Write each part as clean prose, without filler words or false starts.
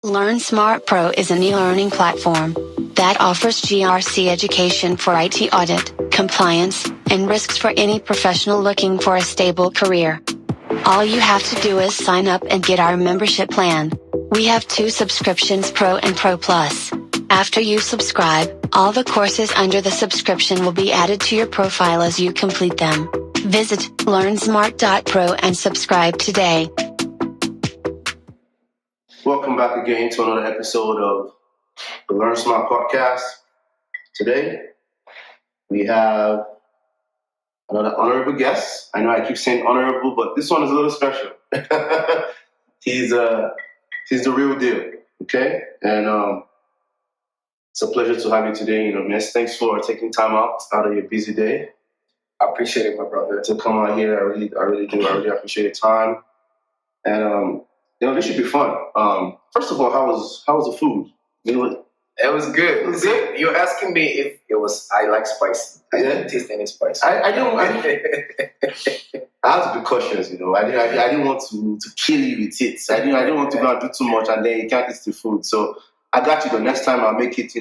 LearnSmart Pro is an e-learning platform that offers GRC education for IT audit, compliance, and risks for any professional looking for a stable career. All you have to do is sign up and get our membership plan. We have 2 subscriptions, Pro and Pro Plus. After you subscribe, all the courses under the subscription will be added to your profile as you complete them. Visit LearnSmart.pro and subscribe today. Welcome back again to another episode of the LearnSmartPodcast. Today, we have another honorable guest. I know I keep saying honorable, but this one is a little special. He's the real deal, okay? And it's a pleasure to have you today. Miss, thanks for taking time out of your busy day. I appreciate it, my brother. To come out here, I really do. I really appreciate your time. And this should be fun. First of all, how was the food? It was good. Good? You're asking me if it was. I like spicy. I didn't taste any spice. I have to be cautious. I didn't want to kill you with it. I didn't want to go and do too much, and then you can't eat the food. So I got you. The next time I'll make it. I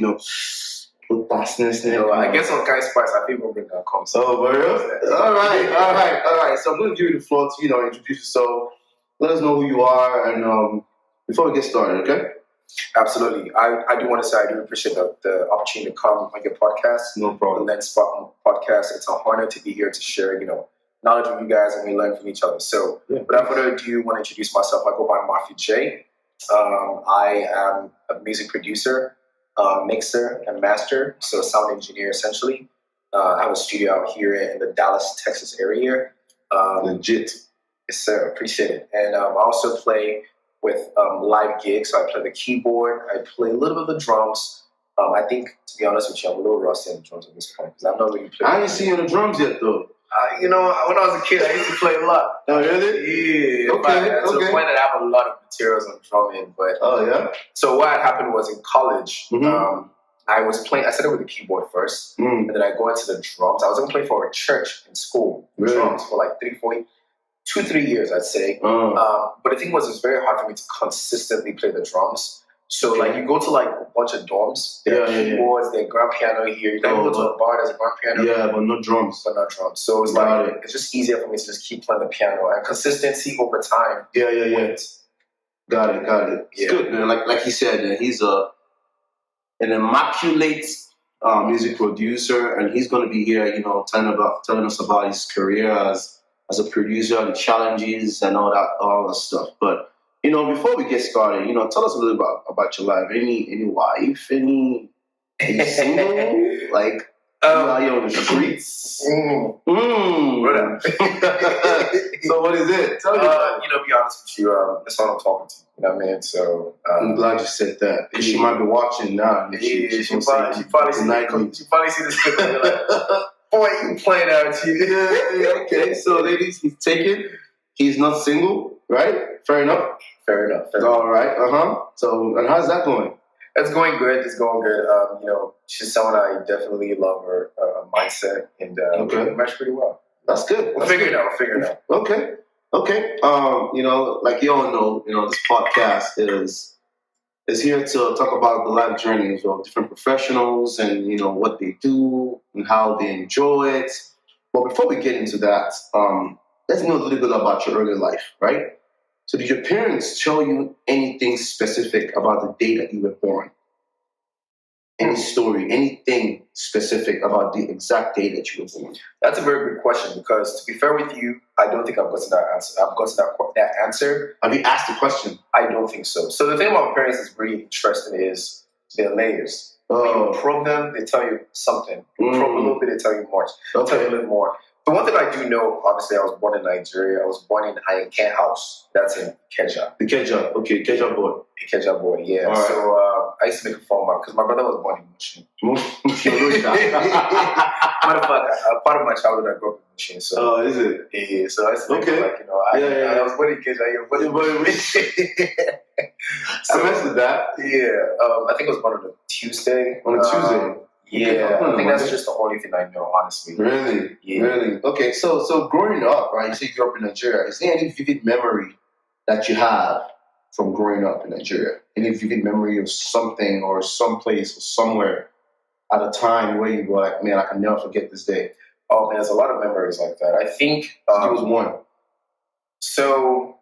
guess some kind of spice. I think we're gonna come. So, for real? All right. So I'm going to give you the floor to introduce yourself. Let us know who you are, and before we get started, okay? Absolutely. I do want to say I do appreciate the opportunity to come on your podcast. No problem. The LearnSmartPodcast. It's an honor to be here to share, knowledge with you guys, and we learn from each other. So, without further ado, I want to introduce myself. I go by Marphy Jay. I am a music producer, mixer, and master, so a sound engineer essentially. I have a studio out here in the Dallas, Texas area. Legit. Yes, sir. Appreciate it. And I also play with live gigs. So I play the keyboard. I play a little bit of the drums. I think, to be honest with you, I'm a little rusty on the drums at this point because I've not really played. I ain't seen you on the drums yet, though. When I was a kid, I used to play a lot. Oh, really? Yeah. Okay. To the point that I have a lot of materials on drumming. But oh, yeah. So what happened was in college, mm-hmm. I started with the keyboard first, and then I go into the drums. I was going to play for a church in school, really? Drums for like 2-3 years, I'd say. But the thing was, it's very hard for me to consistently play the drums. So, you go to, a bunch of dorms. There are keyboards, there are grand piano here. You can go to a bar, there's a grand piano. Yeah, but no drums. So, it's just easier for me to just keep playing the piano. And consistency over time. Yeah. Got it. It's good, man. Like he said, he's an immaculate music producer, and he's going to be here, telling us about his career as a producer, the challenges and all that stuff. But before we get started, tell us a little about your life. Any wife? Any single? Are you on the streets? Brother. So what is it? Tell me. Be honest with you, that's all I'm talking to. You know what I mean? So I'm glad you said that. She might be watching now. She probably see this clip and be like, boy, you playing out here. Yeah, okay. So, ladies, he's taken. He's not single, right? Fair enough. All right. So, and how's that going? It's going good. She's someone I definitely love her mindset, and we match pretty well. That's good. We'll figure it out. Okay. Like you all know, this podcast is here to talk about the life journeys of different professionals and, what they do and how they enjoy it. But before we get into that, let's know a little bit about your early life, right? So did your parents tell you anything specific about the day that you were born? Any story, anything specific about the exact day that you were born? That's a very good question because, to be fair with you, I don't think I've gotten that answer. That answer. Have you asked the question? I don't think so. So the thing about parents that's really interesting is their layers. When you probe them, they tell you something. You probe a little bit, they tell you more. They'll tell you a little more. But one thing I do know, obviously, I was born in Nigeria. I was born in Ayenke House. That's in Ikeja. Ikeja, okay, Ikeja boy. Ikeja boy, yeah. Right. So I used to make a phone because my brother was born in Mushin. Matter of fact, part of my childhood I grew up in Mushin. So, is it? Yeah, so I used to make I was born in Ikeja. So I messed with that. Yeah, I think I was born on a Tuesday. On a Tuesday? Yeah, I think that's just the only thing I know, honestly. Really? Yeah. Really? Okay, so growing up, right, you say you grew up in Nigeria, is there any vivid memory that you have from growing up in Nigeria? Any vivid memory of something or someplace or somewhere at a time where you were like, man, I can never forget this day? Oh man, there's a lot of memories like that. I think It was one. So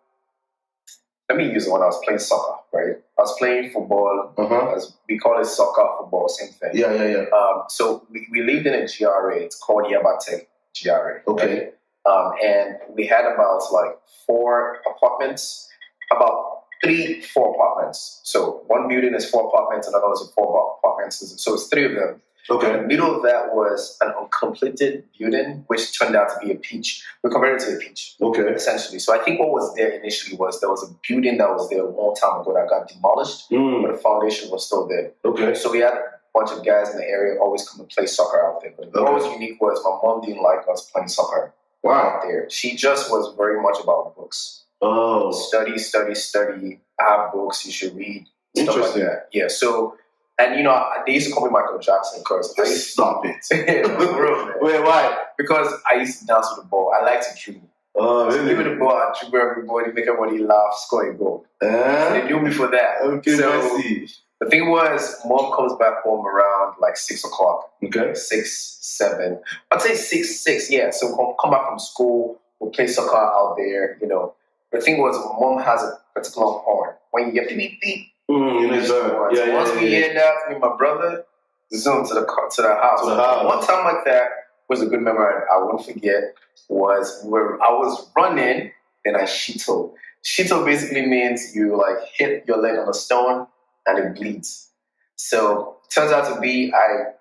let me use the one. I was playing soccer, right? I was playing football. As we call it soccer, football, same thing. Yeah. So we lived in a GRA. It's called Yabate GRA. Okay. Right? And we had about like 4 apartments, about 4 apartments. So one building is 4 apartments, another one is 4 apartments. So it's 3 of them. Okay. In the middle of that was an uncompleted building, which turned out to be a peach. We converted it to a peach, essentially. So I think what was there initially was there was a building that was there a long time ago that got demolished, but the foundation was still there. Okay. So we had a bunch of guys in the area always come and play soccer out there. But what was unique was my mom didn't like us playing soccer out there. She just was very much about books. Oh. Study. I have books you should read. Stuff like that. Yeah. So. And, you know, they used to call me Michael Jackson because I used to... Stop it. For real, man. Wait, why? Because I used to dance with the ball. I like to dribble. Oh, really? So give me the ball, I dribble everybody, make everybody laugh, score a goal. So they knew me for that. Okay, so I see. The thing was, mom comes back home around like 6 o'clock. Okay. 6, 7. I'd say 6, yeah. So come back from school, we'll play soccer out there, you know. The thing was, mom has a particular horn. When you get to beep, beep, once we hear that, me and my brother zoom to the house. One time like that was a good memory I won't forget. Was where I was running and I shito. Shito basically means you like hit your leg on a stone and it bleeds. So turns out to be I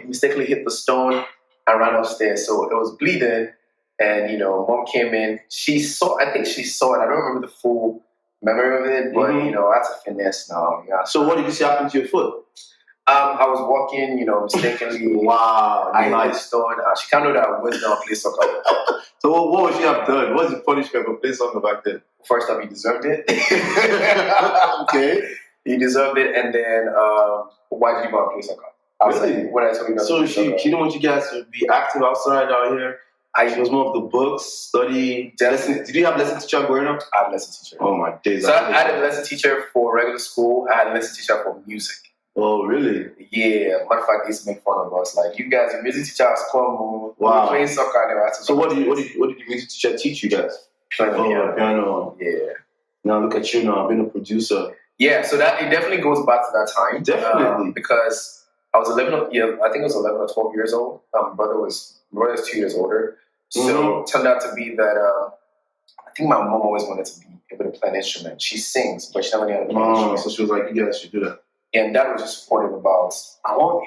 mistakenly hit the stone and ran upstairs. So it was bleeding, and mom came in. I think she saw it. I don't remember the full memory of it, but that's a finesse now. Yeah. So what did you see happen to your foot? I was walking, mistakenly. Wow. I hit the stone. She can't know that I was down play soccer. So what would she have done? What was the punishment for playing soccer back then? First off, he deserved it. Okay. He deserved it, and then why did you want to play soccer? Really? What I told you. So she didn't want you guys to be active outside out here. She was more of the books, study, lessons. Did you have lesson teacher growing up? I had a lesson teacher. Oh my days! So I had a lesson teacher for regular school. I had a lesson teacher for music. Oh really? Yeah. Matter of fact, they used to make fun of us. Like, you guys, your music teacher has come. Wow. We're playing soccer. So what did the music teacher teach you guys? Piano. Yeah. Now look at you now, being a producer. Yeah. So that it definitely goes back to that time. Definitely. Because I was 11. I think I was 11 or 12 years old. My brother was 2 years older. So it turned out to be that I think my mom always wanted to be able to play an instrument. She sings, but she never knew how to play an instrument. So she was like, you guys should do that. And dad was just supportive about.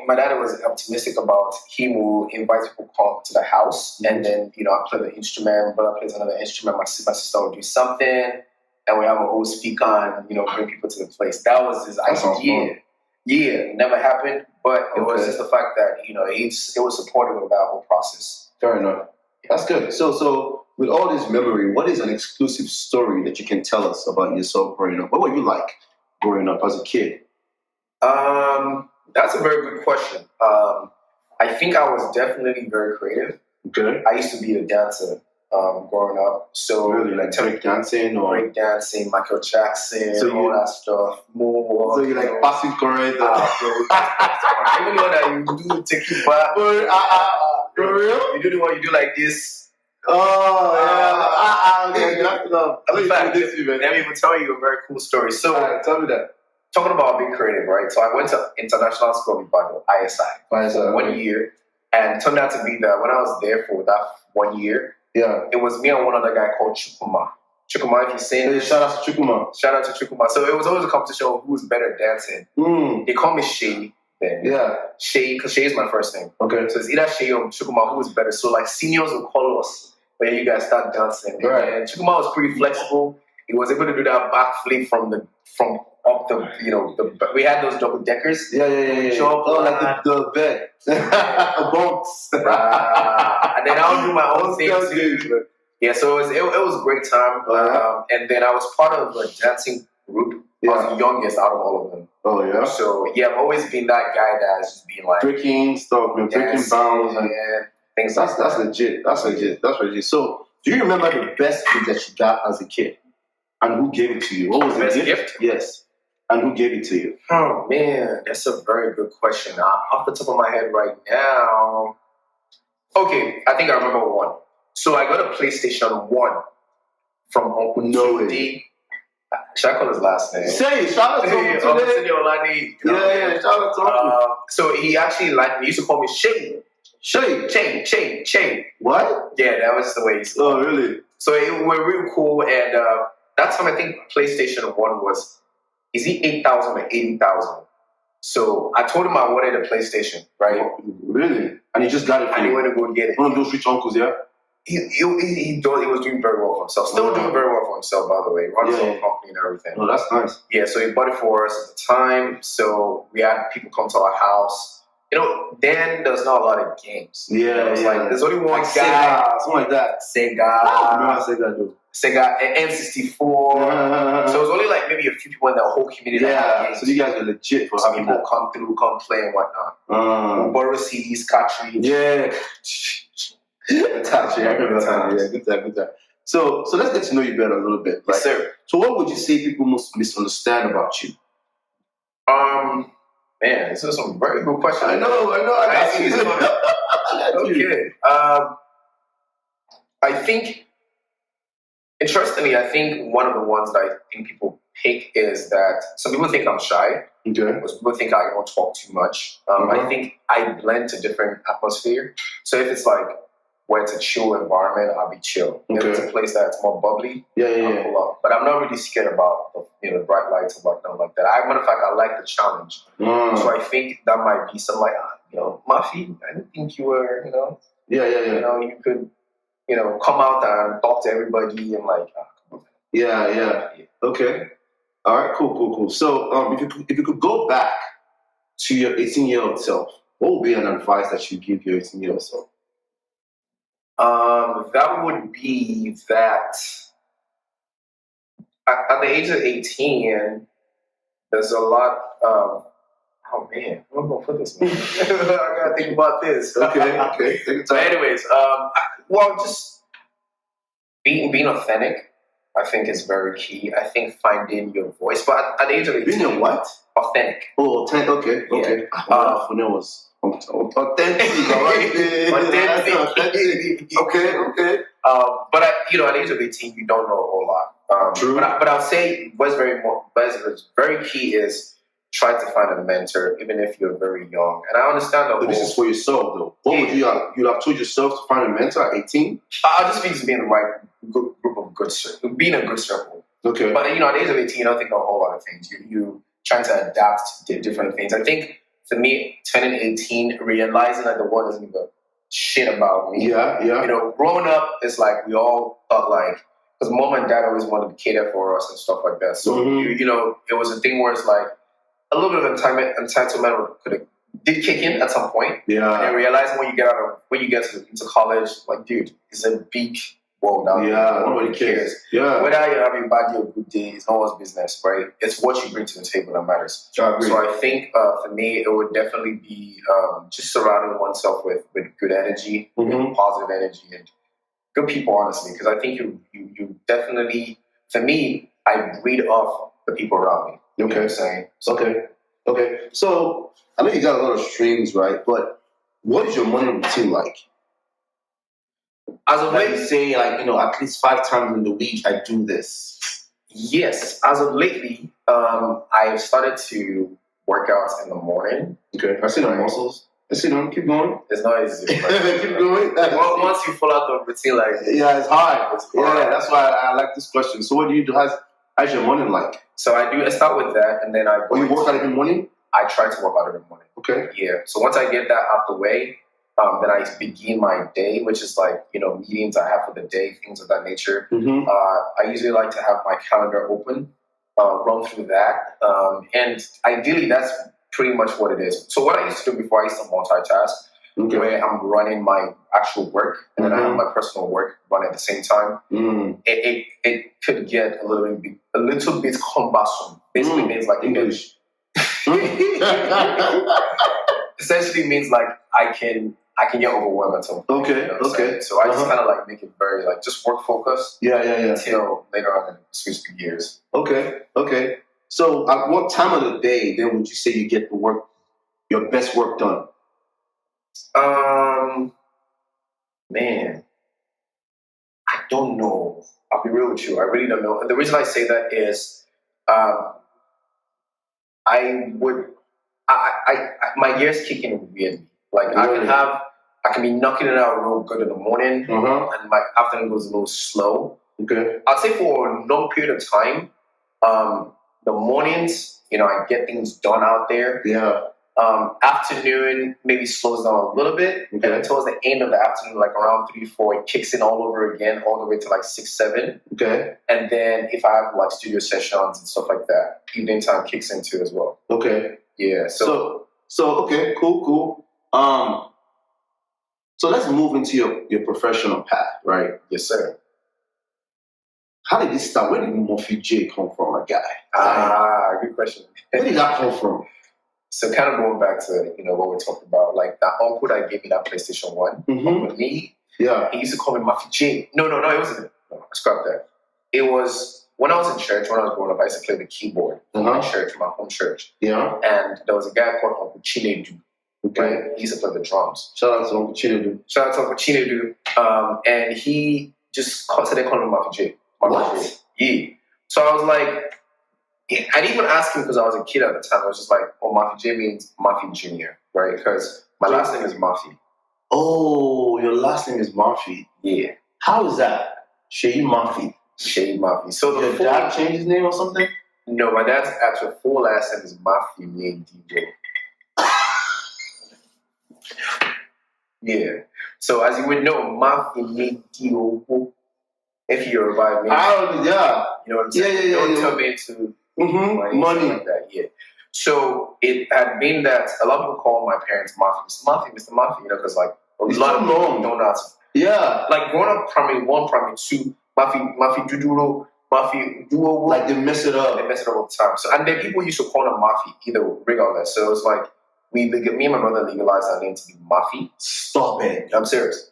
My dad was optimistic about him will invite people to come to the house, and then I play the instrument, brother plays another instrument, my sister would do something, and we have a whole speaker and bring people to the place. That was his idea. Yeah, never happened, but it was just the fact that it was supportive of that whole process. Fair enough. That's good. So with all this memory, what is an exclusive story that you can tell us about yourself growing up? What were you like growing up as a kid? That's a very good question. I think I was definitely very creative. Okay. I used to be a dancer growing up. So really, like break dancing or break dancing, Michael Jackson, all that stuff. Moonwalk. So you like passing current? Even though that you do take you back. For real? You do the one you do like this. Oh yeah. Let me even tell you a very cool story. So tell me that. Talking about being creative, right? So I went to international school in Ibadan, ISI, for 1 year, and it turned out to be that when I was there for that 1 year, it was me and one other guy called Chukuma. Chukuma, if you're saying shout out to Chukuma. Shout out to Chukuma. So it was always a competition of who was better at dancing. They call me Shay then. Yeah. Shay, because Shay is my first name. Okay. So it's either Shay or Chukuma who was better. So like seniors would call us when you guys start dancing. Right. And Chukuma was pretty flexible. He was able to do that backflip from up the we had those double deckers. Yeah. Like the bed, the bunks. And then I would do my own thing too. Yeah, so it was a great time. And then I was part of a dancing group. I was the youngest out of all of them. Oh yeah. So I've always been that guy that has just been like breaking stuff, breaking bounds and things. That's legit. That's legit. So, do you remember the best gift that you got as a kid? And who gave it to you? What was the Best gift? gift? Yes. And who gave it to you? Oh man, that's a very good question. Off the top of my head right now, okay, I think I remember one. So I got a PlayStation 1 from Uncle D. Should I call his last name? Say, shout out to him today. Yeah, shout out to him. So he actually liked me. He used to call me Shay. What? Yeah, that was the way he said. Oh, really? So we're real cool, and that time I think PlayStation 1 was, is he 8,000 or 80,000? So I told him I wanted a PlayStation, right? Oh, really? And he just got it for and you? he went to go get it. One of those rich uncles, yeah? He was doing very well for himself. Still doing very well for himself, by the way. Runs his own company and everything. Oh, that's nice. Yeah, so he bought it for us at the time. So we had people come to our house. You know, then there's not a lot of games. Yeah, it was like there's only one like guy. Sega, something like that. Sega. I remember Sega, though. Sega, N64. So it was only like maybe a few people in the whole community that had games. So you guys are legit for some having people that. come through, come play and whatnot. We'll borrow CDs, cartridge. Yeah. Good time. Yeah, good time. So let's get to know you better a little bit. Right? Yes, sir. So what would you say people most misunderstand about you? Man, this is some very good question. I know. Okay. I think, interestingly, one of the ones that I think people pick is that some people think I'm shy. Okay. Most people think I don't talk too much. I think I blend to different atmosphere. So if it's like where it's a chill environment, I'll be chill. Okay. If it's a place that's more bubbly, I'll pull up. But I'm not really scared about the bright lights and whatnot like that. Matter of fact, I like the challenge. So I think that might be some like, Marphy, I didn't think you were, Yeah. You could, come out and talk to everybody and like, Yeah. Okay. All right. Cool. So if you could go back to your 18-year-old self, what would be an advice that you give your 18-year-old self? That would be that at the age of 18, there's a lot of, oh man, I'm going to put this, man. I got to think about this. Okay. Take your time. Anyways, just being authentic, I think is very key. I think finding your voice. But at the age of 18... Being a what? Authentic. Oh, authentic. Okay. Was authentic. Okay. But at the age of 18, you don't know a whole lot. True. But I'll say what's very key is try to find a mentor, even if you're very young. And I understand that. But this is for yourself, though. What would you have? You'd have told yourself to find a mentor at 18? I just think it's being the right group of good circle, being a good circle. Okay. But at the age of 18, you don't think of a whole lot of things. You trying to adapt to different things. I think for me, turning 18, realizing that the world doesn't give a shit about me. Yeah. Growing up, it's like we all thought like, because mom and dad always wanted to cater for us and stuff like that. So it was a thing where it's like a little bit of entitlement did kick in at some point. Yeah. And then realizing when you get into college, like, dude, it's a big world out there. Yeah, nobody cares. Yeah. Whether you're having a bad day or good day, it's no one's business, right? It's what you bring to the table that matters. So I think for me, it would definitely be just surrounding oneself with good energy, positive energy, and good people, honestly. Because I think you definitely, for me, I breed off the people around me. You know what I'm saying? Okay. So I know you got a lot of streams, right? But what is your morning routine like? As of late, say at least 5 times in the week, I do this. Yes, as of lately, I've started to work out in the morning. Okay, I see the muscles. I see them. Keep going. It's not easy. Keep going. Once you follow out the routine, it's hard. Yeah, that's why I like this question. So what do you do? How's your morning like? So I start with that, and then I go. You work out every morning? I try to work out every morning. Okay. Yeah. So once I get that out the way, then I begin my day, which is meetings I have for the day, things of that nature. I usually like to have my calendar open, run through that, and ideally that's pretty much what it is. So what I used to do before, I used to multitask, where I'm running my actual work and then I have my personal work run at the same time. It could get a little bit cumbersome. Basically means like English. Essentially means like I can I can get overwhelmed at some point. Okay, You know what I'm okay. saying? So I just kind of like make it very like just work focused. Yeah. Until later on in switch the gears. Okay. So at what time of the day then would you say you get your best work done? Man, I don't know. I'll be real with you. I really don't know. And the reason I say that is, my gears kick in weirdly. Like Really? I can be knocking it out real good in the morning, and my afternoon goes a little slow. Okay. I'd say for a long period of time, the mornings, I get things done out there. Yeah. Afternoon maybe slows down a little bit, and then towards the end of the afternoon, like around 3-4, it kicks in all over again, all the way to like 6-7. Okay. And then if I have like studio sessions and stuff like that, evening time kicks in too as well. Okay. Yeah. So okay, cool. So let's move into your professional path, right? Yes, sir. How did this start? Where did Marphy Jay come from, my guy? Good question. Where did that come from? So kind of going back to what we talked about, like that uncle that gave me that PlayStation 1, Uncle Lee, he used to call me Marphy Jay. No, it wasn't. No, scrap that. It was when I was in church, when I was growing up, I used to play the keyboard in my church, my home church. Yeah. And there was a guy called Uncle Chinedu. Okay. Right? He used to play the drums. Shout out to Uncle Chinedu. And he just started calling me Marphy Jay. What? Yeah. So I was like, I didn't even ask him because I was a kid at the time. I was just like, Marphy Jay means Marphy Jr., right? Because my last name is Marphy. Oh, your last name is Marphy. Yeah. How is that? Shay Marphy. So your dad changed his name or something? No, my dad's actual full last name is Marphy DJ. Yeah. So as you would know, Marphy Dio. If you're about me, you know what I'm saying? Don't tell me to money like that. Yeah. So it had been that a lot of people call my parents Marphy, Mr. Marphy, because like a lot of people don't answer. Yeah. Like growing up primary 1, primary 2, Marphy Duduro, Marphy Duo. Like they mess it up. All the time. So and then people used to call him Marphy, either regardless. So it was like me and my brother legalized our name to be Marphy. Stop it. I'm serious.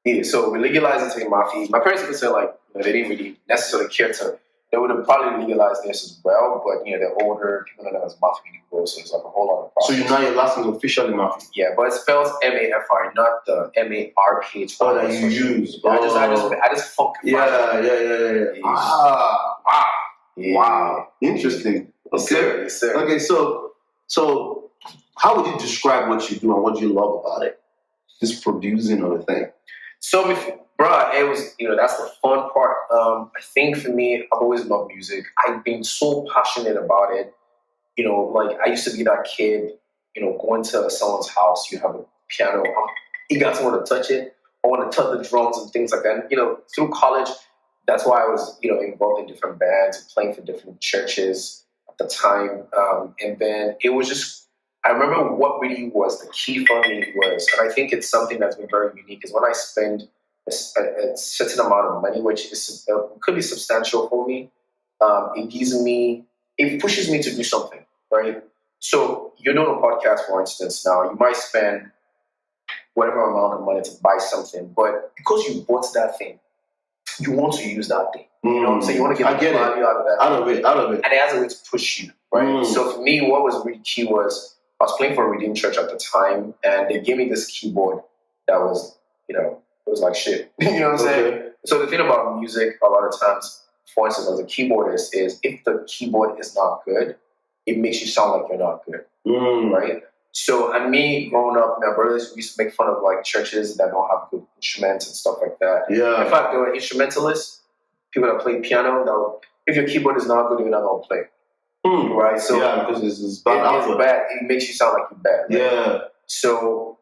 Yeah, so we legalized it to be Marphy. My parents would say like they didn't really necessarily care to. They would have probably legalized this as well, but they're older. People know them as Marphy people, so it's like a whole lot of process. So your last name is officially Marphy. Yeah, but it spells Mafry, not the MARPH. Oh, that you use. I just funk. Yeah. Wow. Interesting. Okay. Yes, sir. Okay, so how would you describe what you do and what you love about it? This producing of the thing. So, it was, that's the fun part. I think for me, I've always loved music. I've been so passionate about it. Like I used to be that kid, going to someone's house, you have a piano, you got someone to touch it. I want to touch the drums and things like that. And, through college, that's why I was, involved in different bands, playing for different churches at the time. And then it was just, I remember what really was the key for me was, and I think it's something that's been very unique, is when I spend a certain amount of money, which is could be substantial for me, it pushes me to do something, right? So you're doing a podcast, for instance, now you might spend whatever amount of money to buy something, but because you bought that thing, you want to use that thing. You know what I'm saying? You want to get the value out of that. Out of it. And it has a way to push you, right? So for me, what was really key was, I was playing for a Redeemed Church at the time, and they gave me this keyboard that was, it was like shit. You know what I'm saying? So the thing about music, a lot of times, for instance, as a keyboardist, is if the keyboard is not good, it makes you sound like you're not good, right? So, and me growing up, my brothers used to make fun of like churches that don't have good instruments and stuff like that. Yeah. In fact, there were instrumentalists, people that play piano, if your keyboard is not good, you're not going to play. Right, so because it's bad. It's bad. It makes you sound like you're bad. Right? Yeah. So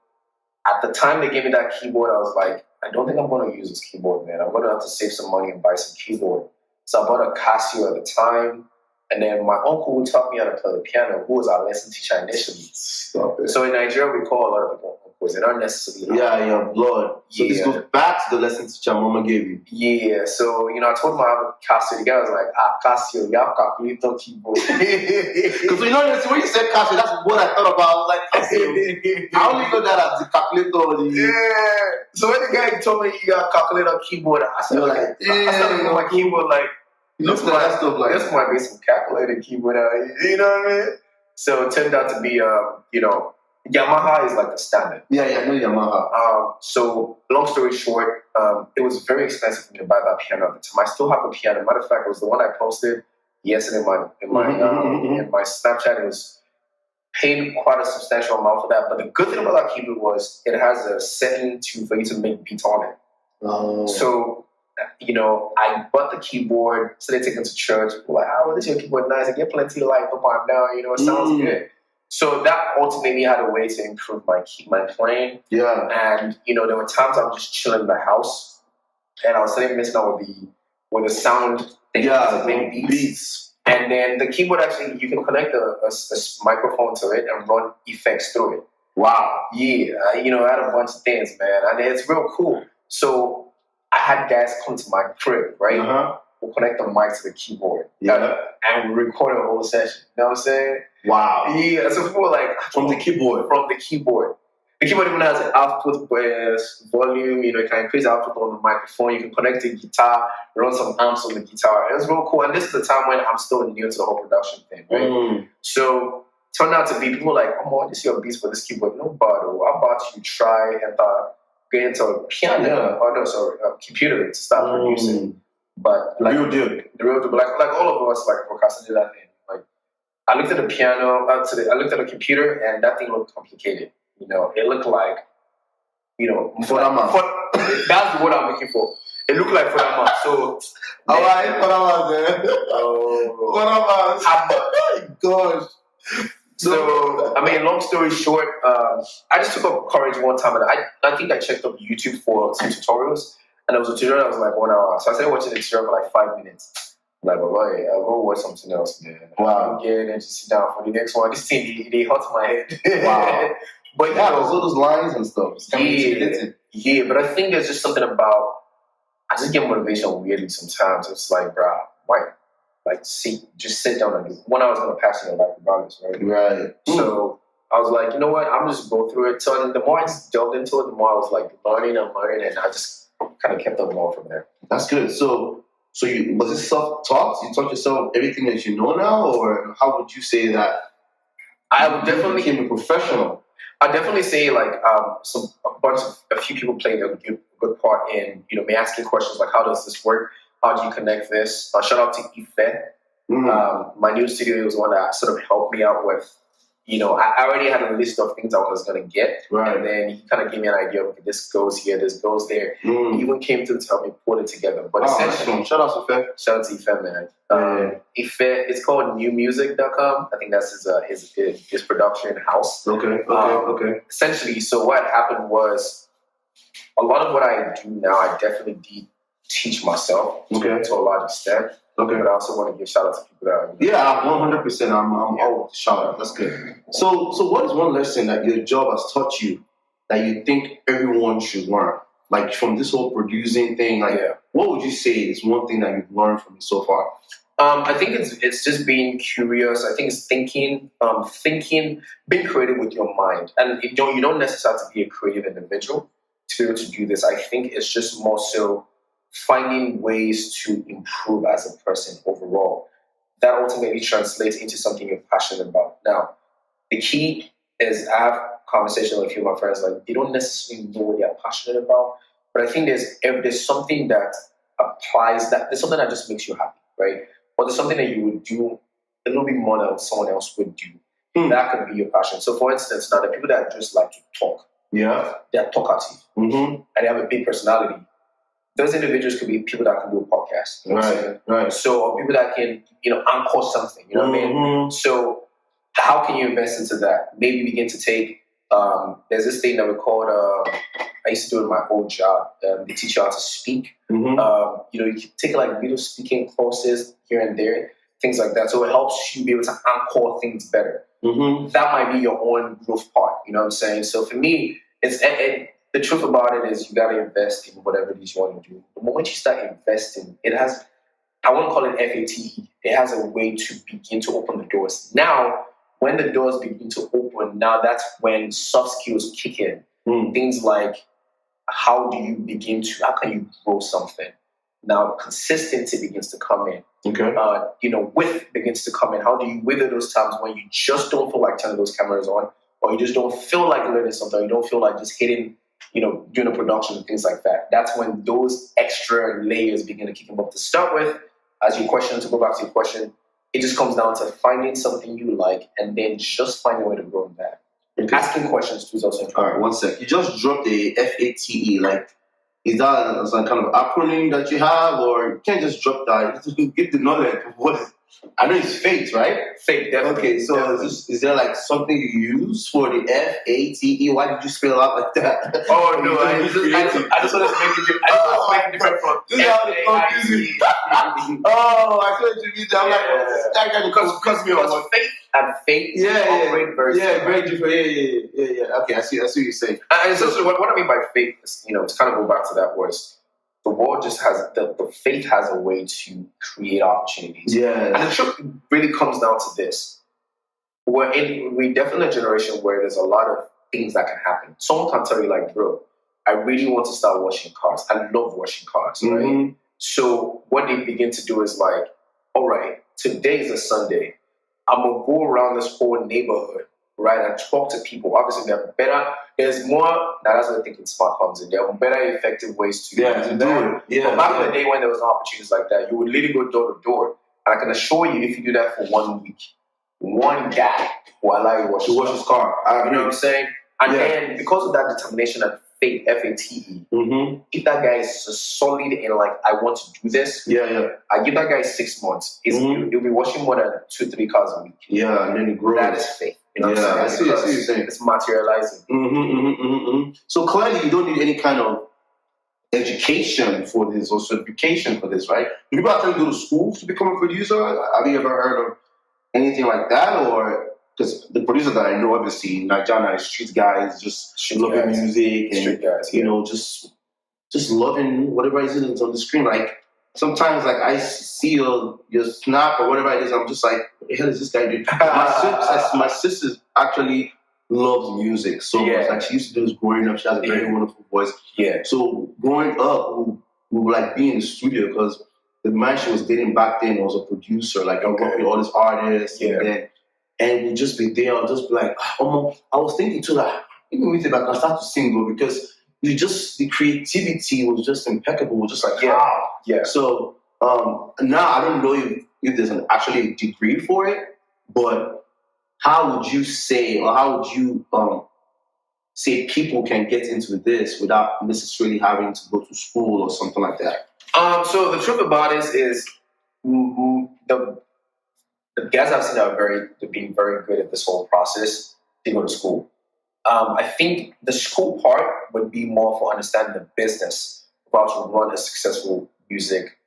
at the time they gave me that keyboard, I was like, I don't think I'm going to use this keyboard, man. I'm going to have to save some money and buy some keyboard. So I bought a Casio at the time, and then my uncle who taught me how to play the piano, who was our lesson teacher initially. Stop it. So in Nigeria, we call a lot of people Was it not necessarily? Yeah, your blood. So this goes back to the lesson teacher Mama gave you. Yeah. So I told my Casio. The guy was like, Casio, you have calculator keyboard. Because when you said Casio, that's what I thought about. I was like, Casio. I only know that as the calculator. Yeah. So when the guy told me you got calculator keyboard, I said I started looking at my keyboard like, looks like that stuff like this might be some calculator keyboard out here. You know what I mean? So it turned out to be, Yamaha is like the standard. Yeah, I know Yamaha. So long story short, it was very expensive for me to buy that piano at the time. I still have the piano. Matter of fact, it was the one I posted yesterday in my Snapchat. It was paid quite a substantial amount for that. But the good thing about that keyboard was it has a setting for you to make beats on it. Oh. So, I bought the keyboard, so they take it to church. Like, this is your keyboard nice. I get plenty of light up on now. It sounds good. So that ultimately had a way to improve my playing. Yeah. And, there were times I was just chilling in the house and I was sitting messing out with the sound that make beats. And then the keyboard actually, you can connect a microphone to it and run effects through it. Wow. Yeah. I had a bunch of things, man. And it's real cool. So I had guys come to my crib, right? Uh-huh. We'll connect the mic to the keyboard. Yeah. And we record a whole session. You know what I'm saying? Wow. Yeah. So people were like, from the keyboard. The keyboard even has an output volume. You can increase output on the microphone. You can connect the guitar, run some amps on the guitar. It was real cool. And this is the time when I'm still new to the whole production thing, right? So turned out to be people like, this is your beats for this keyboard. No bother. How about you try and get into a piano? A computer to start producing. But the real deal, like all of us, like procrastinated that thing. Like I looked at the piano, I looked at the computer, and that thing looked complicated. It looked like, that's the word I'm looking for. It looked like Fodama. So, Fodama there. Fodama. Oh my gosh. So, long story short, I just took up courage one time, and I think I checked up YouTube for some tutorials. And there was a tutorial that was like 1 hour. So I started watching the tutorial for like 5 minutes. I'm like, I'll go watch something else, man. Wow. Again, and just sit down for the next one. This thing, they hurt my head. Wow. But there's all those lines and stuff. Yeah, but I think there's just something about, I just get motivation weirdly sometimes. It's like, bro, just sit down and do it. 1 hour's going to pass in your life regardless, right? Right. So I was like, you know what? I'm just go through it. So the more I just delved into it, the more I was like learning, and I just kind of kept on going from there. That's good. So was it self-taught? You taught yourself everything that you know now, or how would you say that? I would definitely became a professional. I definitely say like a few people played a good part in me asking questions like, how does this work? How do you connect this? Shout out to Ife. My new studio was one that sort of helped me out with. I already had a list of things I was going to get. Right. And then he kind of gave me an idea of, okay, this goes here, this goes there. He even came through to help me put it together. But essentially, shout out to Ife. Shout out to Ife, man. Ife, it's called newmusic.com. I think that's his production house. Okay. Essentially, so what happened was a lot of what I do now, I definitely did teach myself to a large extent. Okay. But I also want to give shout out to people that Yeah, 100%. I'm always shout out. That's good. So what is one lesson that your job has taught you that you think everyone should learn? Like from this whole producing thing, what would you say is one thing that you've learned from it so far? I think it's just being curious. I think it's thinking, being creative with your mind. And you don't necessarily have to be a creative individual to be able to do this. I think it's just more so finding ways to improve as a person overall. That ultimately translates into something you're passionate about. Now, the key is I have conversations with a few of my friends, like they don't necessarily know what they're passionate about, but I think there's something that applies, that there's something that just makes you happy, right? Or there's something that you would do a little bit more than someone else would do. That could be your passion. So for instance, now the people that just like to talk, they're talkative, and they have a big personality. Those individuals could be people that can do a podcast. Right. So people that can, anchor something, you know what I mean? So how can you invest into that? Maybe begin to take, there's this thing that we called, I used to do it in my old job. They teach you how to speak. You can take like video speaking courses here and there, things like that. So it helps you be able to anchor things better. That might be your own growth part, you know what I'm saying? So for me, and the truth about it is you got to invest in whatever it is you want to do. The moment you start investing, it has, I won't call it FATE. It has a way to begin to open the doors. Now, when the doors begin to open, now that's when soft skills kick in. Things like how can you grow something? Now, consistency begins to come in. Okay. Width begins to come in. How do you wither those times when you just don't feel like turning those cameras on, or you just don't feel like learning something, or you don't feel like just hitting, doing a production and things like that. That's when those extra layers begin to kick in. But to start with, to go back to your question, it just comes down to finding something you like and then just finding a way to grow in that. Okay. Asking questions too is also important. All right, one sec. You just dropped a FATE. Like, is that some kind of acronym that you have, or you can't just drop that? You get the knowledge of what is. I know it's fate, right? Fate, definitely. Okay, so definitely. Is there like something you use for the FATE? Why did you spell out like that? Oh no, I just wanted to make it different from FAITE. Oh, I thought you mean that. I'm like, because faith and fate operate very different. Yeah. Okay, I see what you're saying. And essentially, what I mean by faith is, to kind of go back to that was, the world just has the faith has a way to create opportunities. Yeah, and the truth really comes down to this: we're definitely a generation where there's a lot of things that can happen. Someone can tell you, like, bro, I really want to start washing cars. I love washing cars, right? So what they begin to do is like, all right, today is a Sunday. I'm gonna go around this whole neighborhood, right, and talk to people. Obviously, there's more, that's where thinking smart comes in. There are better, effective ways to do it. Yeah, but back in the day when there was no opportunities like that, you would literally go door to door. And I can assure you, if you do that for 1 week, one guy will allow you to wash his car. You know what I'm saying? And then because of that determination and faith, FATE, if that guy is solid in like, I want to do this, I give that guy 6 months. He'll be washing more than 2-3 cars a week. Yeah, and then he grows. That is faith. You know what I'm saying? I see what you're saying. It's materializing. So clearly, you don't need any kind of education for this or certification for this, right? Do people actually go to school to become a producer? Have you ever heard of anything like that? Or because the producers that I know, obviously, Nigerian street guys, just loving music and just loving whatever it is on the screen. Like sometimes, like I see your snap or whatever it is, I'm just like, what the hell is this guy doing? My sister actually loves music so much. Like she used to do this growing up. She has a very wonderful voice. Yeah. So growing up, we would like be in the studio because the man she was dating back then was a producer. Like I worked with all these artists, and we'd just be there. I'll just be like, oh, I was thinking too, like, even with it, like I start to sing, bro, because the creativity was just impeccable. It was just like, wow. Yeah. So now I don't know if there's actually a degree for it, but how would you say, or how would you say people can get into this without necessarily having to go to school or something like that? So the truth about it is the guys I've seen they're being very good at this whole process. They go to school. I think the school part would be more for understanding the business of how to run a successful music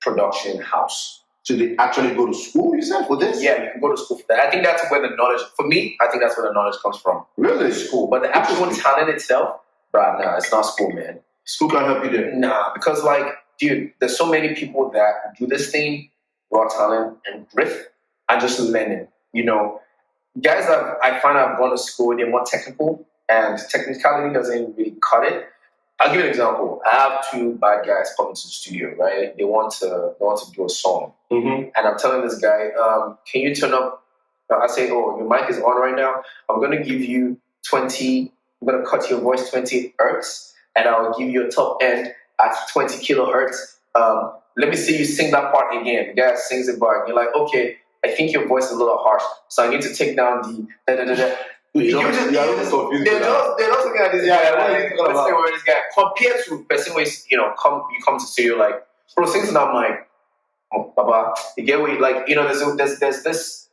production house. So they actually go to school, you said, for this? Yeah, you can go to school for that. I think that's where the knowledge, for me, I think that's where the knowledge comes from. Really? School. But the actual talent itself, nah, it's not school, man. School can't help you there. Nah, because like, dude, there's so many people that do this thing, raw talent and grit, and just learning, Guys that I find I've gone to school, they're more technical, and technicality doesn't really cut it. I'll give you an example. I have 2 bad guys coming to the studio, right? They want to do a song. And I'm telling this guy, can you turn up? I say, oh, your mic is on right now. I'm going to give you 20, I'm going to cut your voice 20 hertz, and I'll give you a top end at 20 kilohertz. Let me see you sing that part again. The guy sings it back. You're like, okay, I think your voice is a little harsh, so I need to take down the da-da-da-da. They're just looking at this guy. Let's say where this guy compared to person where you come to studio like, bro, things and I'm like, oh, Baba, you get what you like, there's this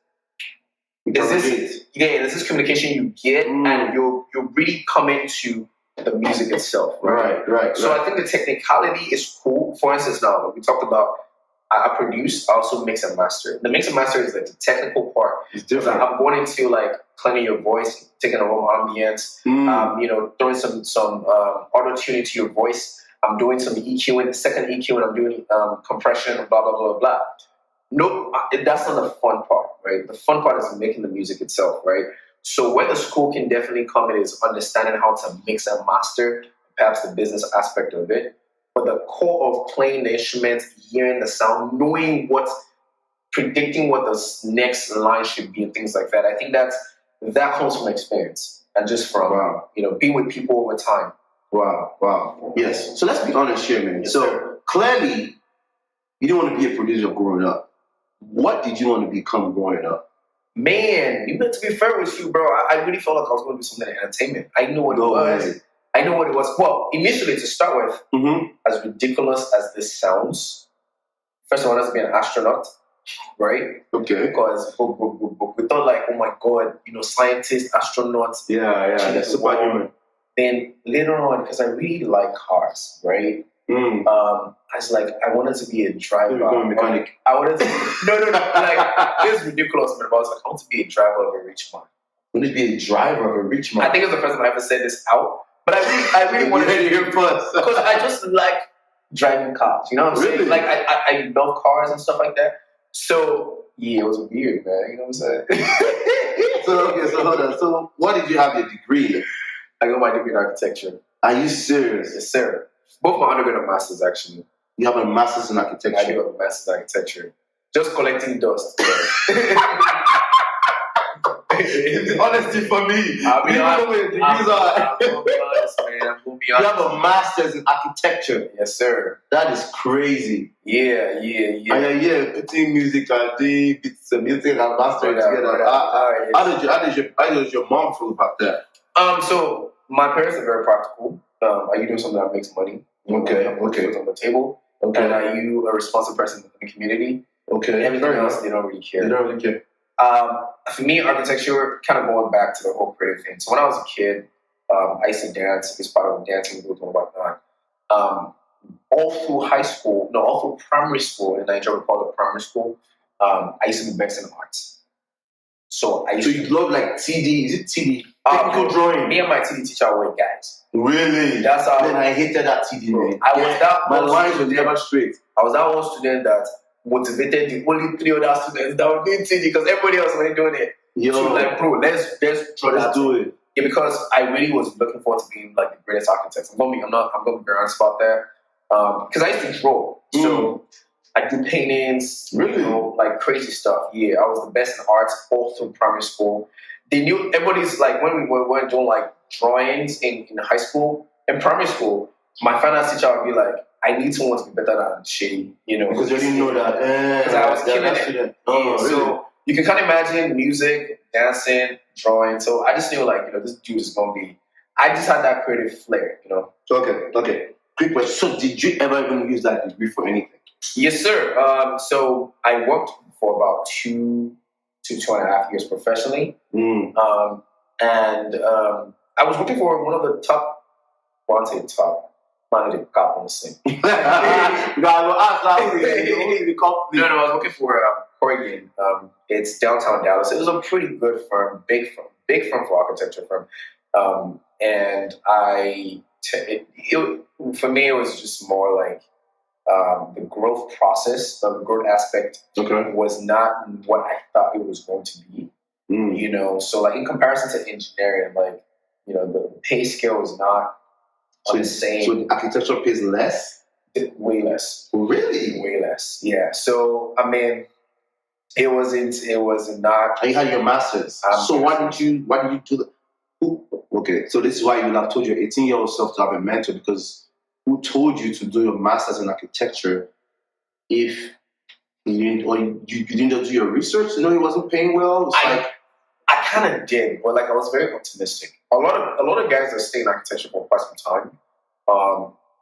communication you get, and you really come into the music itself, right. So I think the technicality is cool. For instance, now we talked about I produce, I also mix and master. The mix and master is like the technical part. It's different. I'm going into like cleaning your voice, taking a little ambience, throwing some auto tuning to your voice. I'm doing some EQing, second EQ, and I'm doing compression, blah blah blah blah. No, that's not the fun part, right? The fun part is making the music itself, right? So where the school can definitely come in is understanding how to mix and master, perhaps the business aspect of it. But the core of playing the instruments, hearing the sound, predicting what the next line should be and things like that. I think that comes from experience and just from being with people over time. Wow. Yes. So let's be honest here, man. Yes, so sir. Clearly, you didn't want to be a producer growing up. What did you want to become growing up? Man, to be fair with you, bro, I really felt like I was going to do something in entertainment. I knew what it was. Ahead. I know what it was. Well, initially, to start with, as ridiculous as this sounds, first I wanted to be an astronaut, right? Okay. Because we thought like, oh my God, scientists, astronauts. Yeah, that's superhuman. Then later on, because I really like cars, right? I was like, I wanted to be a driver. You're going mechanic. I wanted to. No. Like, it's ridiculous, man. But I was like, I want to be a driver of a rich man. You want to be a driver of a rich man? I think it's the first time I ever said this out. But I really wanted to hear first. Because I just like driving cars. You know what I'm saying? Like, I love cars and stuff like that. So, yeah, it was weird, man. You know what I'm saying? So hold on. So, what did you have your degree in? I got my degree in architecture. Are you serious? Yes, sir. Both my undergrad and masters, actually. You have a master's in architecture? I do have a master's in architecture. Just collecting dust. It's honesty for me. I'm going to be honest, man. I'm going to be honest. You have a master's in architecture? Yes, sir. That is crazy. Yeah. Putting music and doing bits of music and mastering together. How does your mom feel about that? So my parents are very practical. Are you doing something that makes money? Okay. Food on the table. Okay. And are you a responsible person in the community? Okay. Everything else, they don't really care. They don't really care. For me, architecture, kind of going back to the whole creative thing. So when I was a kid, I used to dance. It's part of a dancing group and whatnot. All through primary school, in Nigeria we call it primary school, I used to be best in arts. So you love like TD? Is it TD? Technical drawing. Me and my TD teacher were guys. Really? That's how. Then I hated that TD, man. My lines were never straight. I was that one student that motivated the only 3 other students that were doing TD because everybody else was doing it. So like, bro, let's do it. Yeah, because I really was looking forward to being like the greatest architect. I'm gonna be very honest about that. Because I used to draw. So I do paintings, really? Like crazy stuff. Yeah, I was the best in arts all through primary school. They knew everybody's like when we were doing like drawings in high school and primary school, my finance teacher would be like, I need someone to be better than Shay, Because you didn't know that. Because I was killing it. Really? So you can kind of imagine music, dancing, drawing. So I just knew like, this dude is gonna be. I just had that creative flair, Okay. Quick question. So did you ever even use that degree for anything? Yes, sir. So I worked for about 2 to 2.5 years professionally. And I was working for one of the top, no, I was working for Corrigan. It's downtown Dallas. It was a pretty good firm, big firm for architecture firm. And for me, it was just more like the growth process, the growth aspect was not what I thought it was going to be. So like in comparison to engineering, like, the pay scale is not the same. So the architecture pays less? Way less. Really? Way less. Yeah. So I mean, it was not. And you had your master's. So why did you do that? Okay, so this is why you would have told your 18-year-old self to have a mentor, because who told you to do your master's in architecture if you didn't do your research? It wasn't paying well. I kind of did, but like I was very optimistic. A lot of guys that stay in architecture for quite some time,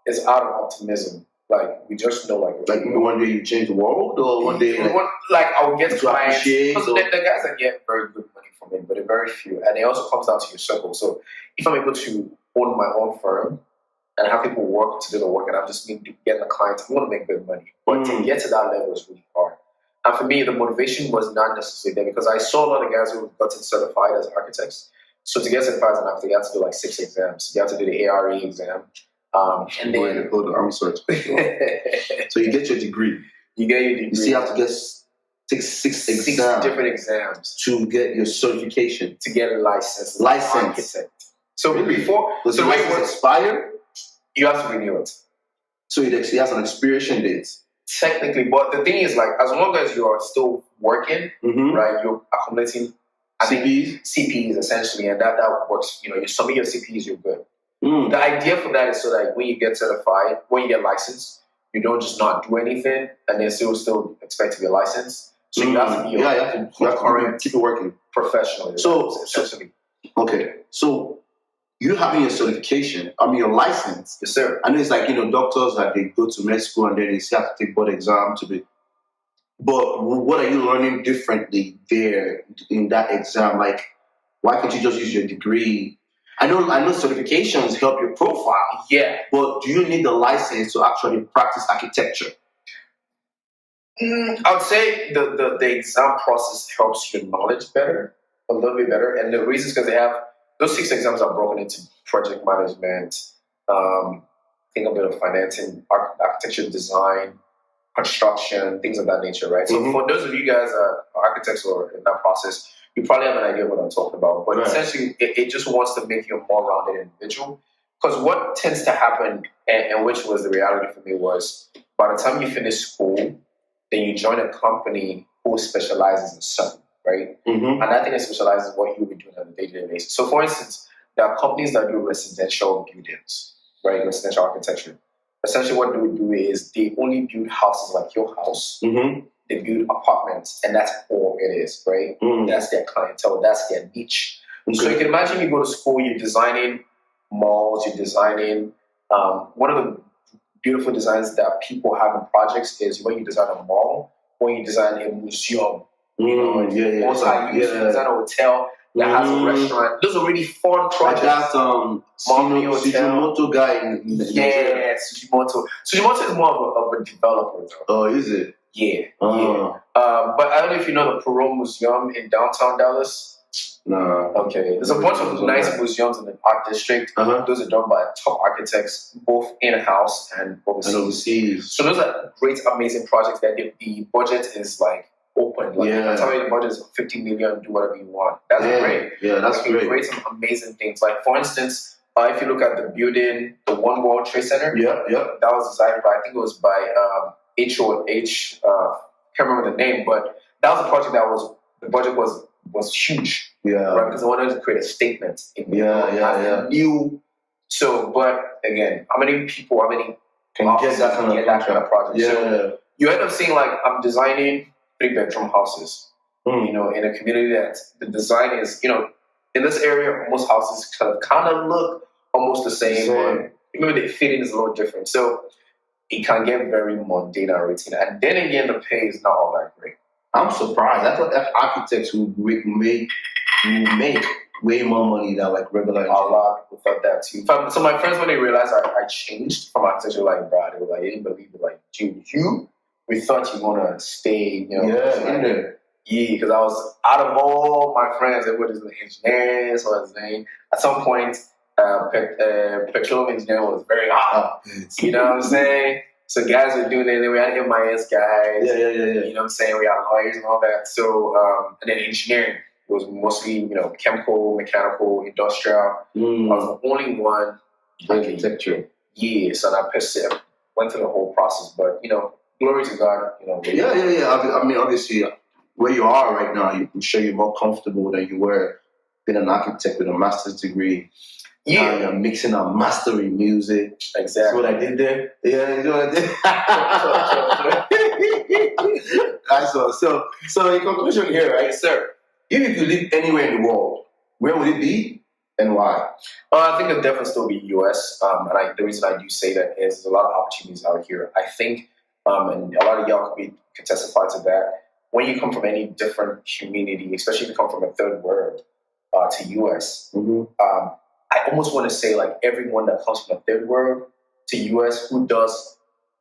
is out of optimism. Like we just know, like one day you change the world, or one day I would get clients. Because the guys that get very good money from it, but they're very few, and it also comes down to your circle. So if I'm able to own my own firm and have people work to do the work, and I'm just getting the clients, I'm going to make good money. But to get to that level is really hard. And for me, the motivation was not necessarily there because I saw a lot of guys who got certified as architects. So to get certified as an architect, you have to do like 6 exams. You have to do the ARE exam. And then... I'm sorry. So you get your degree. You get your degree. You still have to get six different exams to get your certification. To get a license. Architect. So before... Does the license expire? You have to renew it. So it actually has an expiration date. Technically, but the thing is, like, as long as you are still working, right, you're accumulating CPs essentially, and that works. You know, you submit your CPs, you're good. The idea for that is so that when you get certified, when you get licensed, you don't just not do anything and then still expect to be licensed. So you have to be you have to keep it working professionally. So essentially, okay, so you having your certification, your license. Yes, sir. I know it's like, doctors, like they go to med school and then they still have to take board exam to be. But what are you learning differently there in that exam? Like, why can't you just use your degree? I know certifications help your profile. Yeah. But do you need the license to actually practice architecture? I would say the exam process helps your knowledge better, a little bit better. And the reason is because they have... Those 6 exams are broken into project management, I think a bit of financing, architecture design, construction, things of that nature, right? So for those of you guys that are architects or in that process, you probably have an idea what I'm talking about. But essentially, it just wants to make you a more rounded individual. Because what tends to happen, and which was the reality for me, was by the time you finish school, then you join a company who specializes in something. Right? And I think it specializes in what you will be doing on a day-to-day basis. So, for instance, there are companies that do residential buildings, right? Residential architecture. Essentially, what they would do is they only build houses like your house. They build apartments, and that's all it is, right? That's their clientele. That's their niche. So you can imagine you go to school, you're designing malls, you're designing... one of the beautiful designs that people have in projects is when you design a mall, when you design a museum. You design a hotel that has a restaurant. Those are really fun projects. Like that Sujimoto guy in Nigeria. Sujimoto. Sujimoto is more of a developer, though. Oh, is it? Yeah. But I don't know if you know the Perot Museum in downtown Dallas. No. Okay. There's a bunch of nice museums in the art district. Those are done by top architects, both in-house and overseas. So those are great, amazing projects that the budget is like open. Like, if I tell you the budget is 50 million, do whatever you want. That's great. Yeah, that's great. You can create some amazing things. Like, for instance, if you look at the building, the One World Trade Center, that was designed by, I think it was by H. Can't remember the name, but that was a project the budget was huge. Right? Because they wanted to create a statement. New. So, but again, how many can get that kind of project? So you end up seeing, like, I'm designing 3-bedroom houses, in a community that the design is, in this area, most houses kind of look almost the same, but maybe the fitting is a little different. So it can get very mundane and routine. And then again, the pay is not all that great. I'm surprised. I thought that architects would make way more money than like regular engineers. A lot of people thought that too. So my friends, when they realized I changed from architecture, like, bro, they were like, they didn't believe it. Like, dude, we thought you want to stay, in there. Yeah, because I was out of all my friends, everybody's an engineer, so I was saying. At some point, petroleum engineering was very hot. You know what I'm saying? So guys were doing it, and we had MIS guys. Yeah. You know what I'm saying? We had lawyers and all that. So, and then engineering was mostly, chemical, mechanical, industrial. I was the only one. Architecture. Yeah, so I went through the whole process, but, glory to God, Yeah. I mean, obviously, where you are right now, I'm sure you're more comfortable than you were being an architect with a master's degree. Yeah. Now you're mixing and mastering music. Exactly. See what I did there? Yeah, you know what I did? That's all. So in conclusion here, right, sir, if you could live anywhere in the world, where would it be and why? I think it'll definitely still be US. And the reason I do say that is there's a lot of opportunities out here. I think, and a lot of y'all can testify to that, when you come from any different community, especially if you come from a third world to US, I almost want to say, like, everyone that comes from a third world to US who does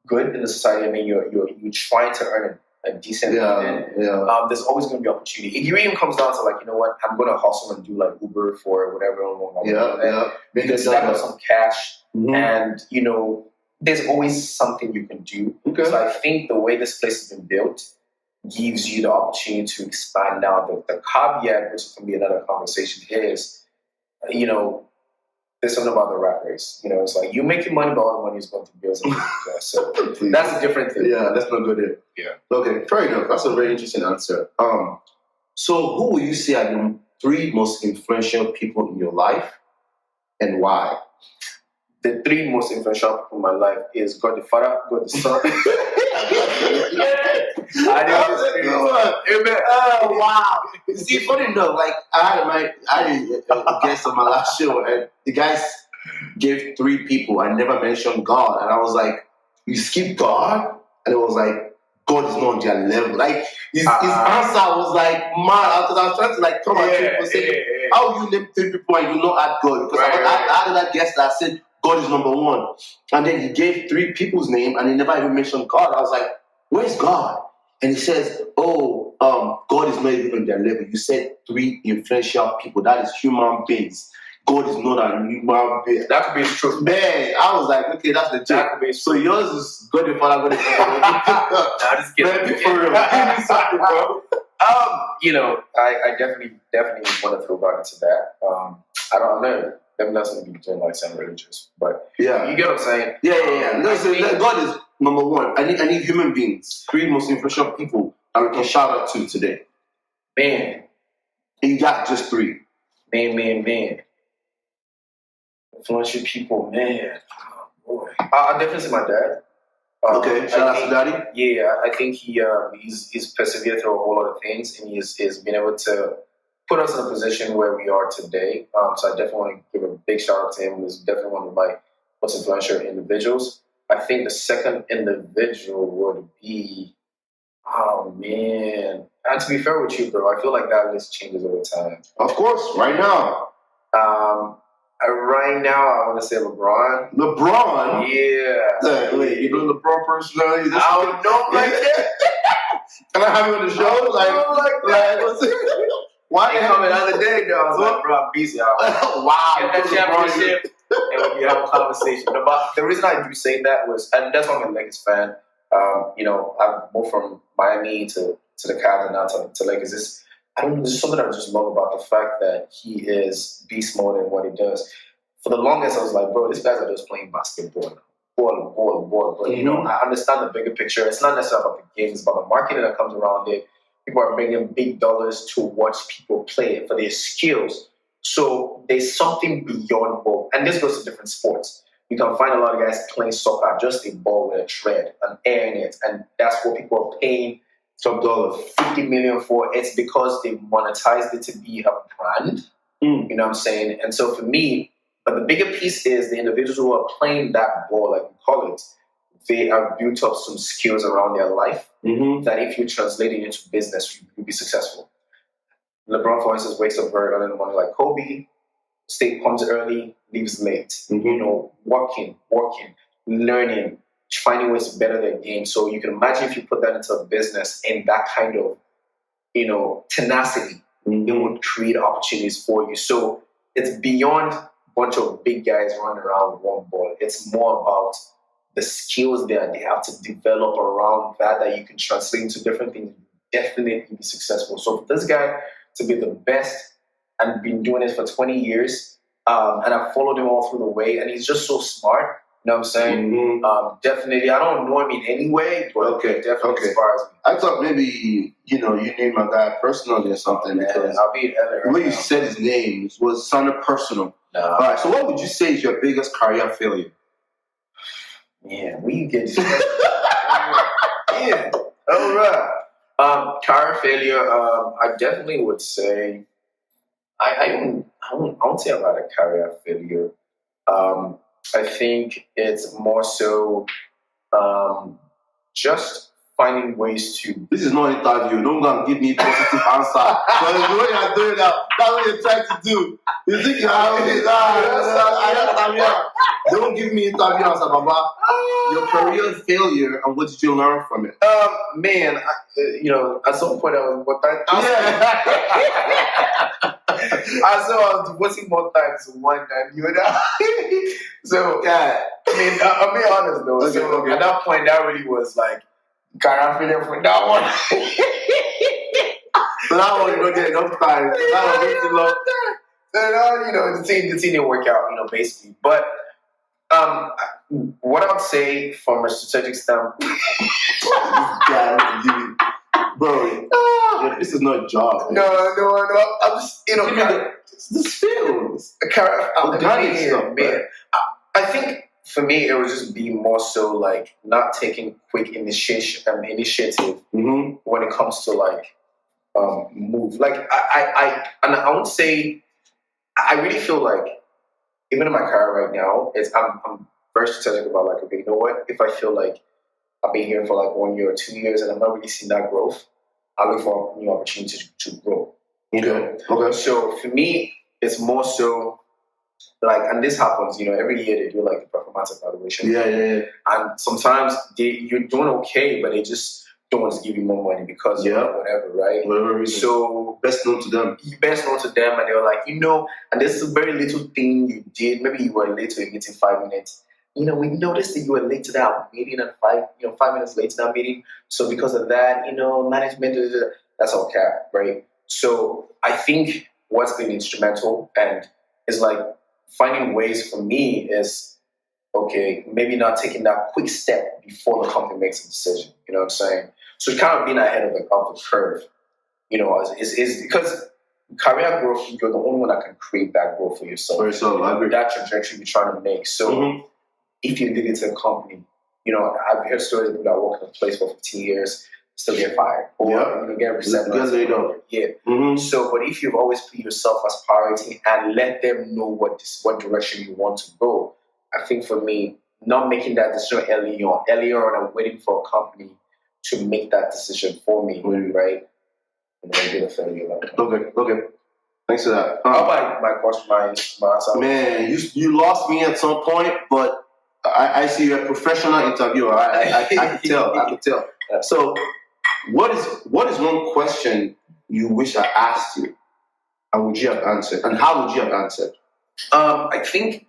good in the society, I mean, you're trying to earn a decent living, there's always going to be opportunity. It even comes down to like, you know what, I'm going to hustle and do like Uber for whatever I want. Because stack up some cash, and you know, there's always something you can do. Okay. So I think the way this place has been built gives you the opportunity to expand now. The caveat, which can be another conversation, is, you know, there's something about the rat race. You know, it's like you make your money, but all the money is going to bills and so that's a different thing. Yeah, that's not good. Yeah. Okay, fair enough. That's a very interesting answer. So who will you say are the 3 most influential people in your life, and why? The 3 most influential people in my life is God the Father, God the Son. Amen. Oh wow! See, funny enough, like I did a guest on my last show, and the guys gave 3 people. I never mentioned God, and I was like, "You skip God," and it was like, "God is not on their level." Like his answer was like, "Man," because I was trying to like come at people saying, "How you name 3 people and you not add God?" Because I had that guest that said God is number 1, and then he gave 3 people's name, and he never even mentioned God. I was like, "Where's God?" And he says, God is not even on their level. You said 3 influential people. That is human beings. God is not a human being. That could be his truth. Man, I was like, okay, that's the joke. So yours is God the Father, God the Son. Nah, just kidding. Man, for real. Give me something, bro. You know, I definitely want to throw God into that. I don't know. Them doesn't be doing like some religious, but yeah, you get what I'm saying. Yeah. No, so God is number 1. I need human beings. 3 most influential people that we can shout out to today. Man, you got just 3. Man. Influential people, man. Oh, boy. I definitely say my dad. Okay, shout out to Daddy. Yeah, I think he's persevered through a whole lot of things, and he's been able to put us in a position where we are today. So I definitely want to give a big shout out to him. He's definitely one of my most influential individuals. I think the second individual would be, oh man. And to be fair with you, bro, I feel like that list changes over time. Of course, right now. Right now, I want to say LeBron. LeBron? Yeah. Wait, you know LeBron personality? I don't know like that. Can I have him on the show? Why they coming the other day, though? I was like, bro, I'm busy. Wow. Get that championship, and we have a conversation. But the reason I do say that was, and that's why I'm a Lakers fan. You know, I've moved from Miami to the Cavs and now to Lakers. There's something I just love about the fact that he is beast mode in what he does. For the longest, I was like, bro, these guys are just playing basketball. Ball. But, you know, I understand the bigger picture. It's not necessarily about the games, but the marketing that comes around it. People are bringing big dollars to watch people play for their skills. So there's something beyond ball. And this goes to different sports. You can find a lot of guys playing soccer, just a ball with a thread, an air in it. And that's what people are paying some dollars, $50 million for. It's because they monetized it to be a brand. You know what I'm saying? And so for me, but the bigger piece is the individuals who are playing that ball, like we call it, they have built up some skills around their life that if you translate it into business, you'll be successful. LeBron, for instance, wakes up very early in the morning like Kobe. Comes early, leaves late. You know, working, learning, finding ways to better their game. So you can imagine if you put that into a business and that kind of, you know, tenacity, it would create opportunities for you. So it's beyond a bunch of big guys running around with one ball. It's more about the skills that they have to develop around that you can translate into different things. Definitely be successful. So for this guy to be the best and been doing it for 20 years, and I've followed him all through the way, and he's just so smart. You know what I'm saying? Definitely, I don't know him in any way, but definitely inspires me. I thought maybe, you knew my guy personally or something, because I'll be the way you said his name sounded personal. All right, so what would you say is your biggest career failure? Yeah, we get this. Yeah, all right. Career failure, I definitely would say, I won't say about a career failure. I think it's more so just finding ways to. This is not an interview. Don't go and give me positive answer. But the way you're doing that, that's what you're trying to do. You think you're having it? Don't give me interview answer, Baba. Your career failure, and what did you learn from it? Man, at some point I was more time. I was devoting more time to one than the other. So, yeah, I'll be honest though. Okay. At that point, that really was like, career failure for that one. So that one, you don't get enough time. That one makes you love. So, the team didn't work out, basically. But what I would say from a strategic standpoint, bro, this is not a job. No. I'm just, the skills. Man. I think for me, it would just be more so like not taking quick initiative when it comes to like move. Like I would say, I really feel like even in my career right now, I'm very strategic about like, okay, you know what? If I feel like I've been here for like 1 year or 2 years and I'm not really seeing that growth, I look for new opportunities to grow. Okay. So for me, it's more so like, and this happens, every year they do like the performance evaluation. Yeah. And sometimes you're doing okay, but they just don't want to give you more money because whatever, right? Whatever reason. So best known to them, and they were like, and this is a very little thing you did. Maybe you were late to a meeting 5 minutes. We noticed that you were late to that meeting and 5 minutes late to that meeting. So because of that, management, that's all cap, right? So I think what's been instrumental and is like finding ways for me is, okay, maybe not taking that quick step before the company makes a decision. You know what I'm saying? So it's kind of being ahead of the curve, is because career growth, you're the only one that can create that growth for yourself. I agree. That trajectory you're trying to make. So if you leave it to a company, I've heard stories of people that work in a place for 15 years, still get fired. Or get reset. Get laid off. Yeah. So, but if you've always put yourself as priority and let them know what direction you want to go, I think for me, not making that decision earlier on and waiting for a company to make that decision for me, right? And then get a failure. Okay. Thanks for that. How about my question, my answer? Man, you lost me at some point, but I see you're a professional interviewer. I can tell. So, what is one question you wish I asked you, and would you have answered, and how would you have answered? I think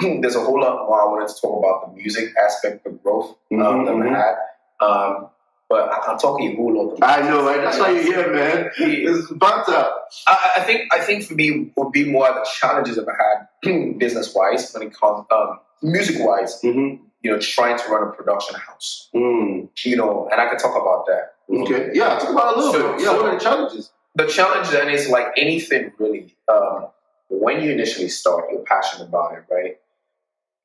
there's a whole lot more I wanted to talk about the music aspect of growth that I had. But I can't talk a whole lot. I know, right? That's why you're here, man. It's banter. I think for me would be more the challenges that I had business-wise when it comes music-wise. Trying to run a production house. And I can talk about that. Okay. Yeah, talk about it a little bit. Yeah, what are the challenges? The challenge then is like anything really. When you initially start, you're passionate about it, right?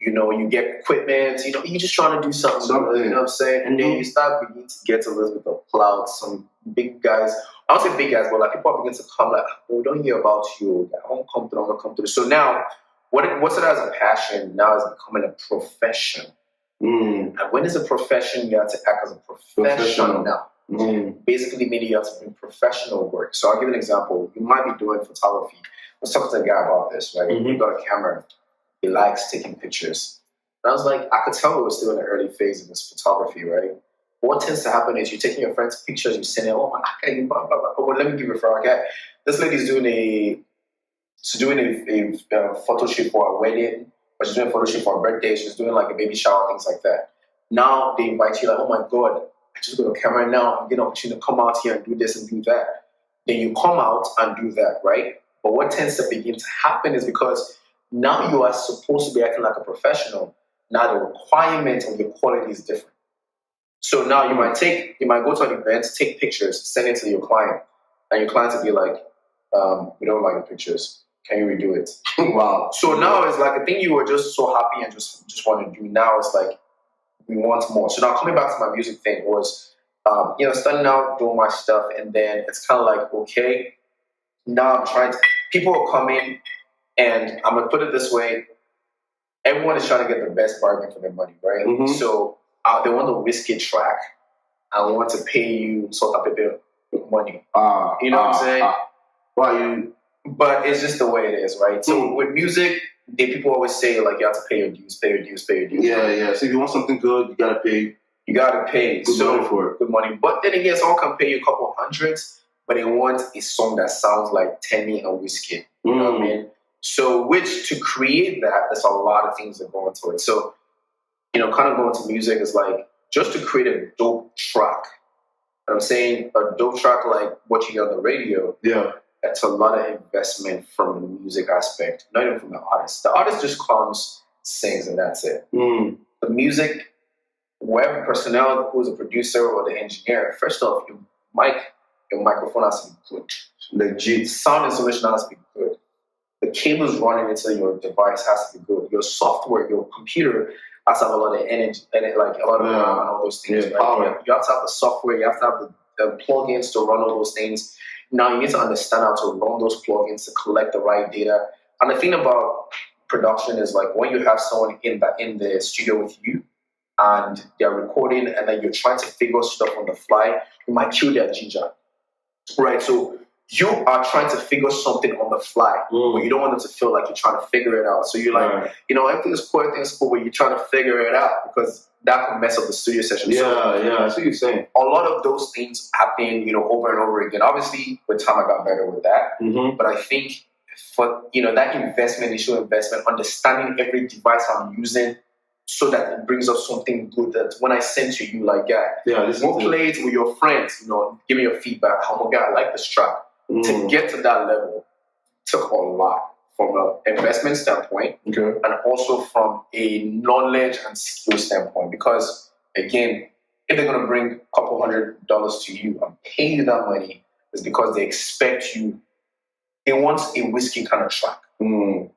You get equipment, you're just trying to do something. You know what I'm saying? And then you start beginning to get a little bit of clout. Some big guys, I don't say big guys, but like people are beginning to come like, we don't hear about you. I won't come through. So now, what started as a passion now is becoming a profession. And when it's a profession, you have to act as a professional now. Basically meaning you have to do professional work. So I'll give an example. You might be doing photography. I was talking to a guy about this, right? He got a camera. He likes taking pictures. And I was like, I could tell it was still in the early phase of his photography, right? But what tends to happen is you're taking your friend's pictures, you're sending, oh my God, blah, blah, blah. Well, let me give you a referral. Okay. This lady's doing a photo shoot for a wedding, or she's doing a photo shoot for a birthday, she's doing like a baby shower, things like that. Now they invite you like, oh my God, I just got a camera now, I'm getting an opportunity to come out here and do this and do that. Then you come out and do that, right? But what tends to begin to happen is because now you are supposed to be acting like a professional. Now the requirement of your quality is different. So now you might go to an event, take pictures, send it to your client, and your client will be like, we don't like the pictures. Can you redo it? Wow. So now it's like a thing you were just so happy and just want to do. Now it's like, we want more. So now coming back to my music thing was, starting out doing my stuff, and then it's kind of like, okay, now people are coming, and I'm going to put it this way, everyone is trying to get the best bargain for their money, right? So they want the whiskey track, I want to pay you sort of a bit of money. You know what I'm saying? Why you? But it's just the way it is, right? So with music, people always say like you have to pay your dues, pay your dues, pay your dues. Yeah. So if you want something good, you gotta pay. You gotta pay good money for it. Good money. But then again, someone can pay you a couple hundreds, but they want a song that sounds like Tenny and Whiskey. You know what I mean? So which to create that, there's a lot of things that go into it. So, kind of going to music is like just to create a dope track. I'm saying a dope track like what you hear on the radio. Yeah. That's a lot of investment from the music aspect, not even from the artist. The artist just comes, sings, and that's it. The music, whoever personnel, who's a producer or the engineer, first off, your microphone has to be good. Legit. Sound installation has to be good. The cables running into your device has to be good. Your software, your computer has to have a lot of energy, and like a lot of RAM and all those things. Yeah, right? power. You have to have the software. You have to have the plugins to run all those things. Now you need to understand how to run those plugins to collect the right data. And the thing about production is like when you have someone in the studio with you and they're recording and then you're trying to figure stuff on the fly, you might kill their ginger. Right? So you are trying to figure something on the fly, but you don't want them to feel like you're trying to figure it out. So you're like, everything is cool, everything is cool, but you're trying to figure it out because that can mess up the studio session. Yeah, I see what you're saying. A lot of those things happen, over and over again. Obviously, with time I got better with that. But I think for, that initial investment, understanding every device I'm using so that it brings up something good that when I send to you, like, go play it with your friends, give me your feedback. Oh my God, I like this track. To get to that level took a lot from an investment standpoint and also from a knowledge and skill standpoint. Because again, if they're going to bring a couple $100 to you and pay you that money, it's because they expect you. They want a whiskey kind of track, And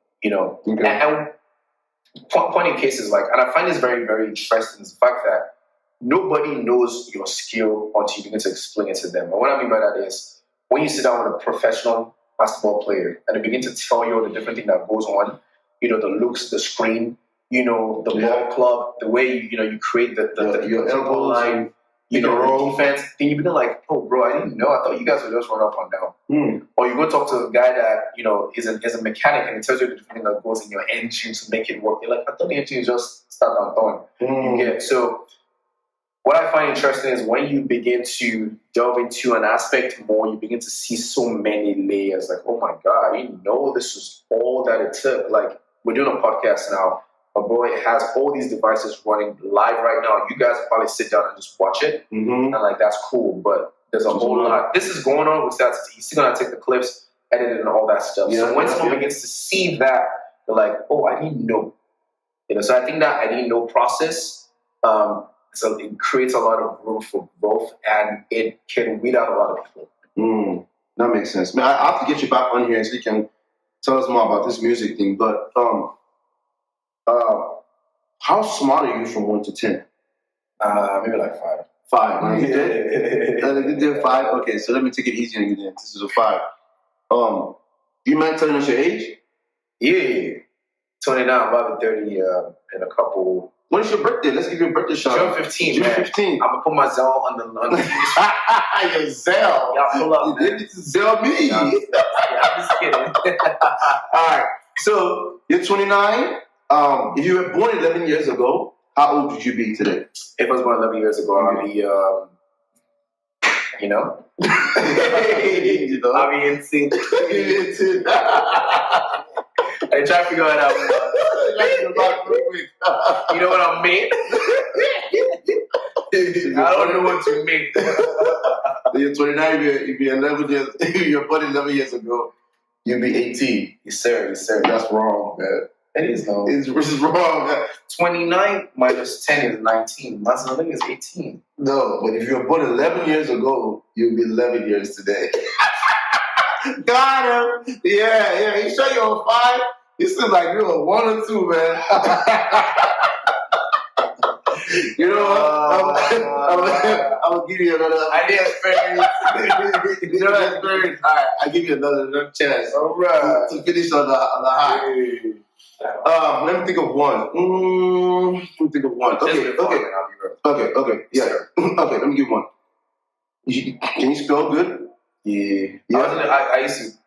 point in cases like, and I find this very, very interesting, is the fact that nobody knows your skill until you begin to explain it to them. And what I mean by that is, when you sit down with a professional basketball player and they begin to tell you all the different things that goes on, the looks, the screen, the ball club, the way you create the your elbow line, the defense, then you begin like, oh bro, I didn't know. I thought you guys would just run up and down. Or you go talk to a guy that is a mechanic and he tells you the different thing that goes in your engine to make it work. You're like, I thought the engine is just start and done. You get so. What I find interesting is when you begin to delve into an aspect more, you begin to see so many layers. Like, oh my God, I didn't know this was all that it took. Like, we're doing a podcast now, but boy, it has all these devices running live right now. You guys probably sit down and just watch it, and like that's cool. But there's a whole lot. This is going on with that. You're still gonna take the clips, edit it, and all that stuff. So when someone begins to see that, they're like, oh, I didn't know. So I think that I didn't know process. So it creates a lot of room for growth, and it can weed out a lot of people. That makes sense. Man, I have to get you back on here so you can tell us more about this music thing. But how smart are you from 1 to 10? Maybe like 5. 5. You did? You did 5? Okay, so let me take it easy on you then. This is a 5. Do you mind telling us your age? Yeah. 29, about 30 in a couple. When is your birthday? Let's give you a birthday shout out. June 15, June man. 15. I'm going to put my Zell on the Your Zell. Y'all pull up, man. You did to Zell me. I'm just kidding. All right. So, you're 29. If you were born 11 years ago, how old would you be today? If I was born 11 years ago, I'd be, I'd be insane. I try to figure it out. You know what I mean? I don't know what you mean. You're 29, you'd be 11 years, you're born 11 years ago, you'd be 18. Yes, sir. Yes, sir. That's wrong, man. It is, though. It's wrong, man. 29 minus 10 is 19. That's another thing is 18. No, but if you were born 11 years ago, you'll be 11 years today. Got him. Yeah. You sure you're on 5? You seem like you're on 1 or 2, man. You know what? I'll give you another. I did experience. You know what? All right, I'll give you another chance. All right. To finish on the high. Let me think of one. Okay. Yeah. Okay, let me give one. Can you spell good? Yeah. I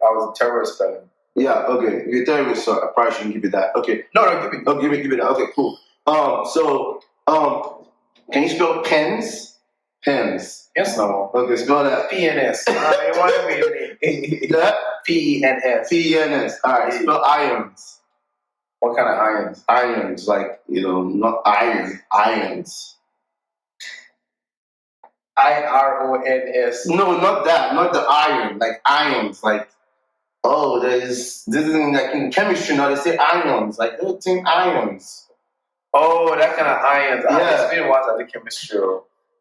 was a terrorist spelling. Yeah, okay. If you're terrorist, so I probably shouldn't give you that. Okay. No, give me. Oh, give me that. Okay, cool. Can you spell pens? Pens. Yes, no. Okay, spell that. PNS. That? PNS. PNS. All right, spell irons. What kind of irons? Irons, like, not iron, irons. IRONS. No, not that. Not the iron. Like ions. Like, this isn't like in chemistry now. They say ions. Like, they're saying ions. Oh, that kind of ions. Yeah. It's been a while since I did chemistry.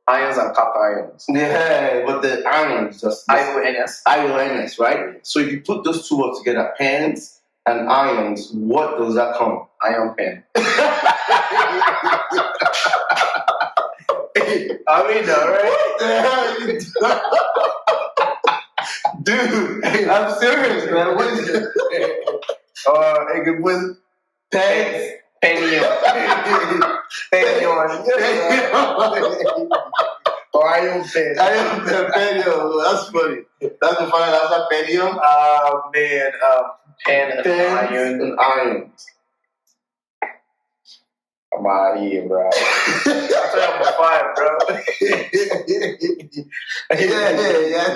Ions and cations. Yeah, but the ions just IONS. IONS, right? So if you put those two words together, pens and ions, what does that come? Ion pen. I mean, right? What the hell are you doing? Dude, I'm serious, man. What is it? It could put pens. Penion. Or ion pen. Ion pen, penion. That's funny. That's the funny. That's a penion. Man. Pen and iron. And irons. I'm out of here, bro. I'm a 5, bro. Yeah. I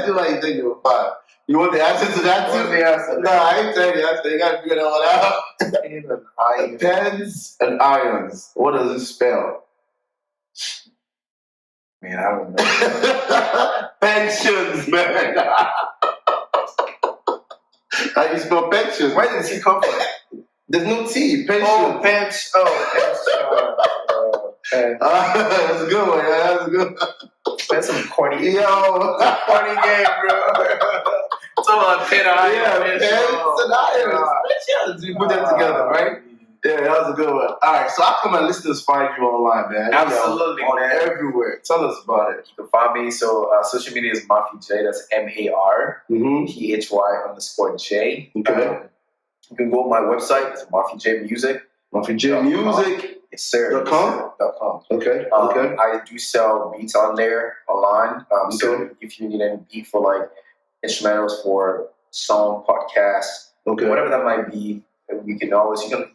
feel like you think you're a 5. You want the answer to that too? The answer? No, I ain't telling you the answer. You gotta figure that one out. Pens and irons. What does it spell? Man, I don't know. Pensions, man. How do you spell pensions? Where did T come from? There's no T. Pension. Oh, pension. That's a good one. That's a good one. That's some corny. Corny game, bro. It's all on pen and iron. Yeah, pens and irons. Pensions. You put them together, right? Yeah, that was a good one. All right, so how come my listeners find you online, man? Absolutely, man. Everywhere. Tell us about it. You can find me. So social media is Marphy Jay. That's MARPHY_J. Okay. You can go to my website. It's Marphy J Music. Marphy J Music. Yes, sir. .com. Okay. I do sell beats on there online. So if you need any beat for like instrumentals for song, podcast, whatever that might be, you can always find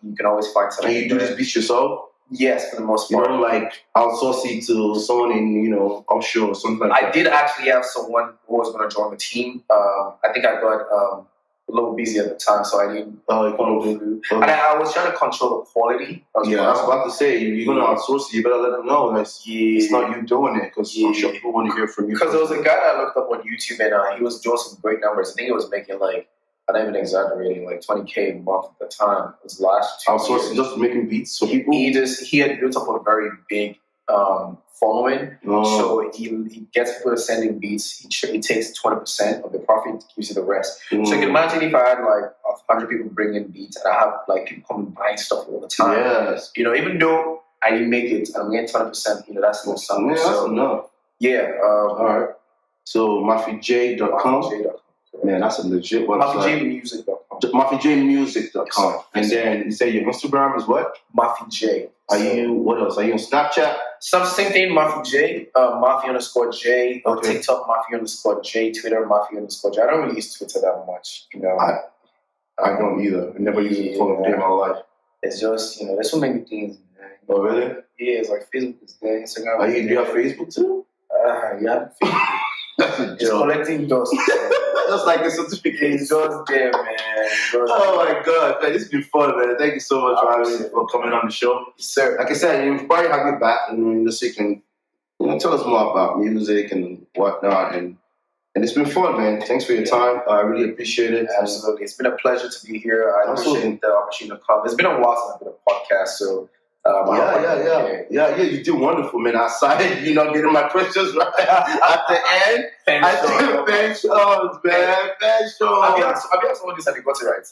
something. And you do this beats yourself? Yes, for the most part. You don't like outsource it to someone in offshore or something like that? I did actually have someone who was going to join the team. I think I got a little busy at the time, so I didn't follow through. And I was trying to control the quality. I was about to say, if you're going to outsource it, you better let them know it's not you doing it, because I'm sure people want to hear from you. Because there was a guy that I looked up on YouTube, and he was doing some great numbers. I think he was making I'm not even exaggerating, like $20K a month at the time. It was last 2 years. Outsourcing, just making beats for people? He had built up a very big following. So he gets people to send him beats. He takes 20% of the profit, gives you the rest. So you can imagine if I had 100 people bring in beats, and I have people come and buy stuff all the time. Yes. Even though I didn't make it, I'm getting 20%. That's still something. Yeah, that's enough. Yeah. All right. So MarphyJ.com. Man, that's a legit website. MarphyJmusic.com. MarphyJmusic.com. And then you say your Instagram is what? Marphy Jay. What else? Are you on Snapchat? Same thing, Marphy Jay. Marphy_J. TikTok, Marphy_J. Twitter, Marphy_J. I don't really use Twitter that much. I don't either. I never used it for a day in my life. It's just, there's so many things, man. Oh, really? Yeah, it's like Facebook is there, Instagram. Do you have Facebook too? Yeah, Facebook. It's collecting dust. Just like a certificate. It's just there, man. Oh my God, man, this has been fun, man. Thank you so much for coming on the show. Yes, sir. Like I said, you probably have you back, and so you can tell us more about music and whatnot. And it's been fun, man. Thanks for your time. I really appreciate it. Absolutely, it's been a pleasure to be here. I appreciate the opportunity to come. It's been a while since I've been on a podcast, so. Yeah. You do wonderful, man. Outside, getting my questions right at the end. Pensions, man. Pensions. Have you asked someone this and they got it right?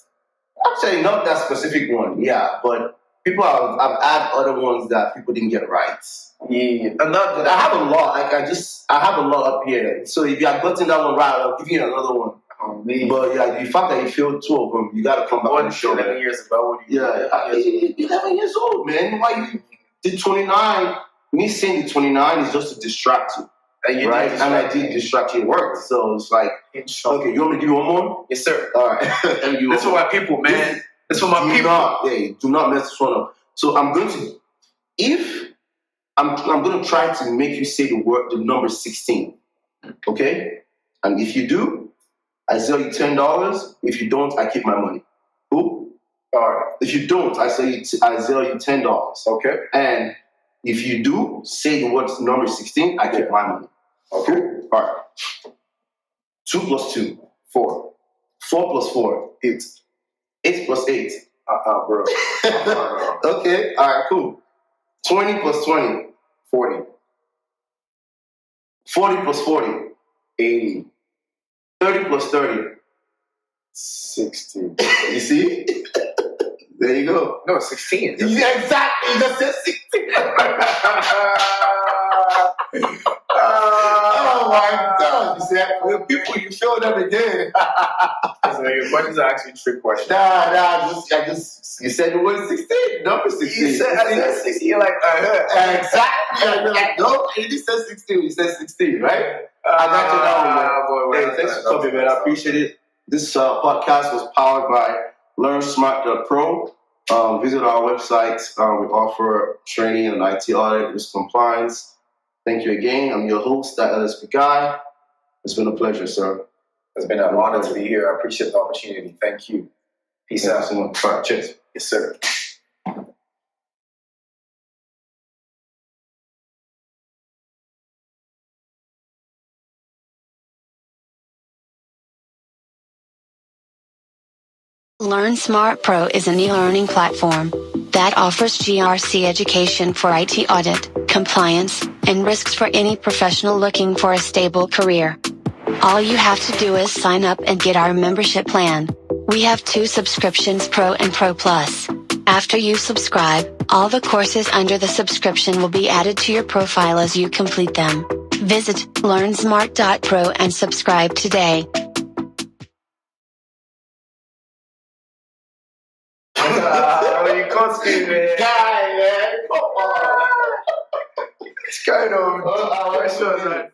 Actually, not that specific one. Yeah, but people I've had other ones that people didn't get right. Yeah, I have a lot. I have a lot up here. So if you have gotten that one right, I'll give you another one. Oh, me. But yeah, the fact that you failed 2 of them, you got to come back on the show. 11 years ago. Yeah, 11 years old, man. Why you did 29? Me saying the 29 is just to distract you. Right? And I did distract you. It worked. So it's like, okay, you want me to give you one more? Yes, sir. All right. That's for my people, man. That's for my people. Do not mess this one up. So I'm going to try to make you say the number 16. Okay? And if you do, I sell you $10. If you don't, I keep my money. Cool? All right. If you don't, I sell you $10. Okay? And if you do, say the word number 16, I keep my money. Okay? All right. 2 plus 2, 4. 4 plus 4, 8. 8 plus 8. Bro. Okay. All right, cool. 20 plus 20, 40. 40 plus 40, 80. 30 plus 30, 60. You see? There you go. No, 16. Yeah, exactly. You just said 16. Oh my God. You said, people, you feel them again. So your questions are actually trick questions. You said the word 16, number 16. I said 16, you're like, Exactly. You're like, no, you just said 16. You said 16, right? I got you now, man. Hey, thanks for coming, man. I appreciate it. This podcast was powered by LearnSmart.pro. Visit our website. We offer training and IT audit, risk compliance. Thank you again. I'm your host, thatLSPguy. It's been a pleasure, sir. It's been an honor to be here. I appreciate the opportunity. Thank you. Peace out. So much. All right, cheers. Yes, sir. LearnSmart Pro is an e-learning platform that offers GRC education for IT audit, compliance, and risks for any professional looking for a stable career. All you have to do is sign up and get our membership plan. We have 2 subscriptions, Pro and Pro Plus. After you subscribe, all the courses under the subscription will be added to your profile as you complete them. Visit LearnSmart.pro and subscribe today. You can't see me. Guy, man. Come on. It's kind of.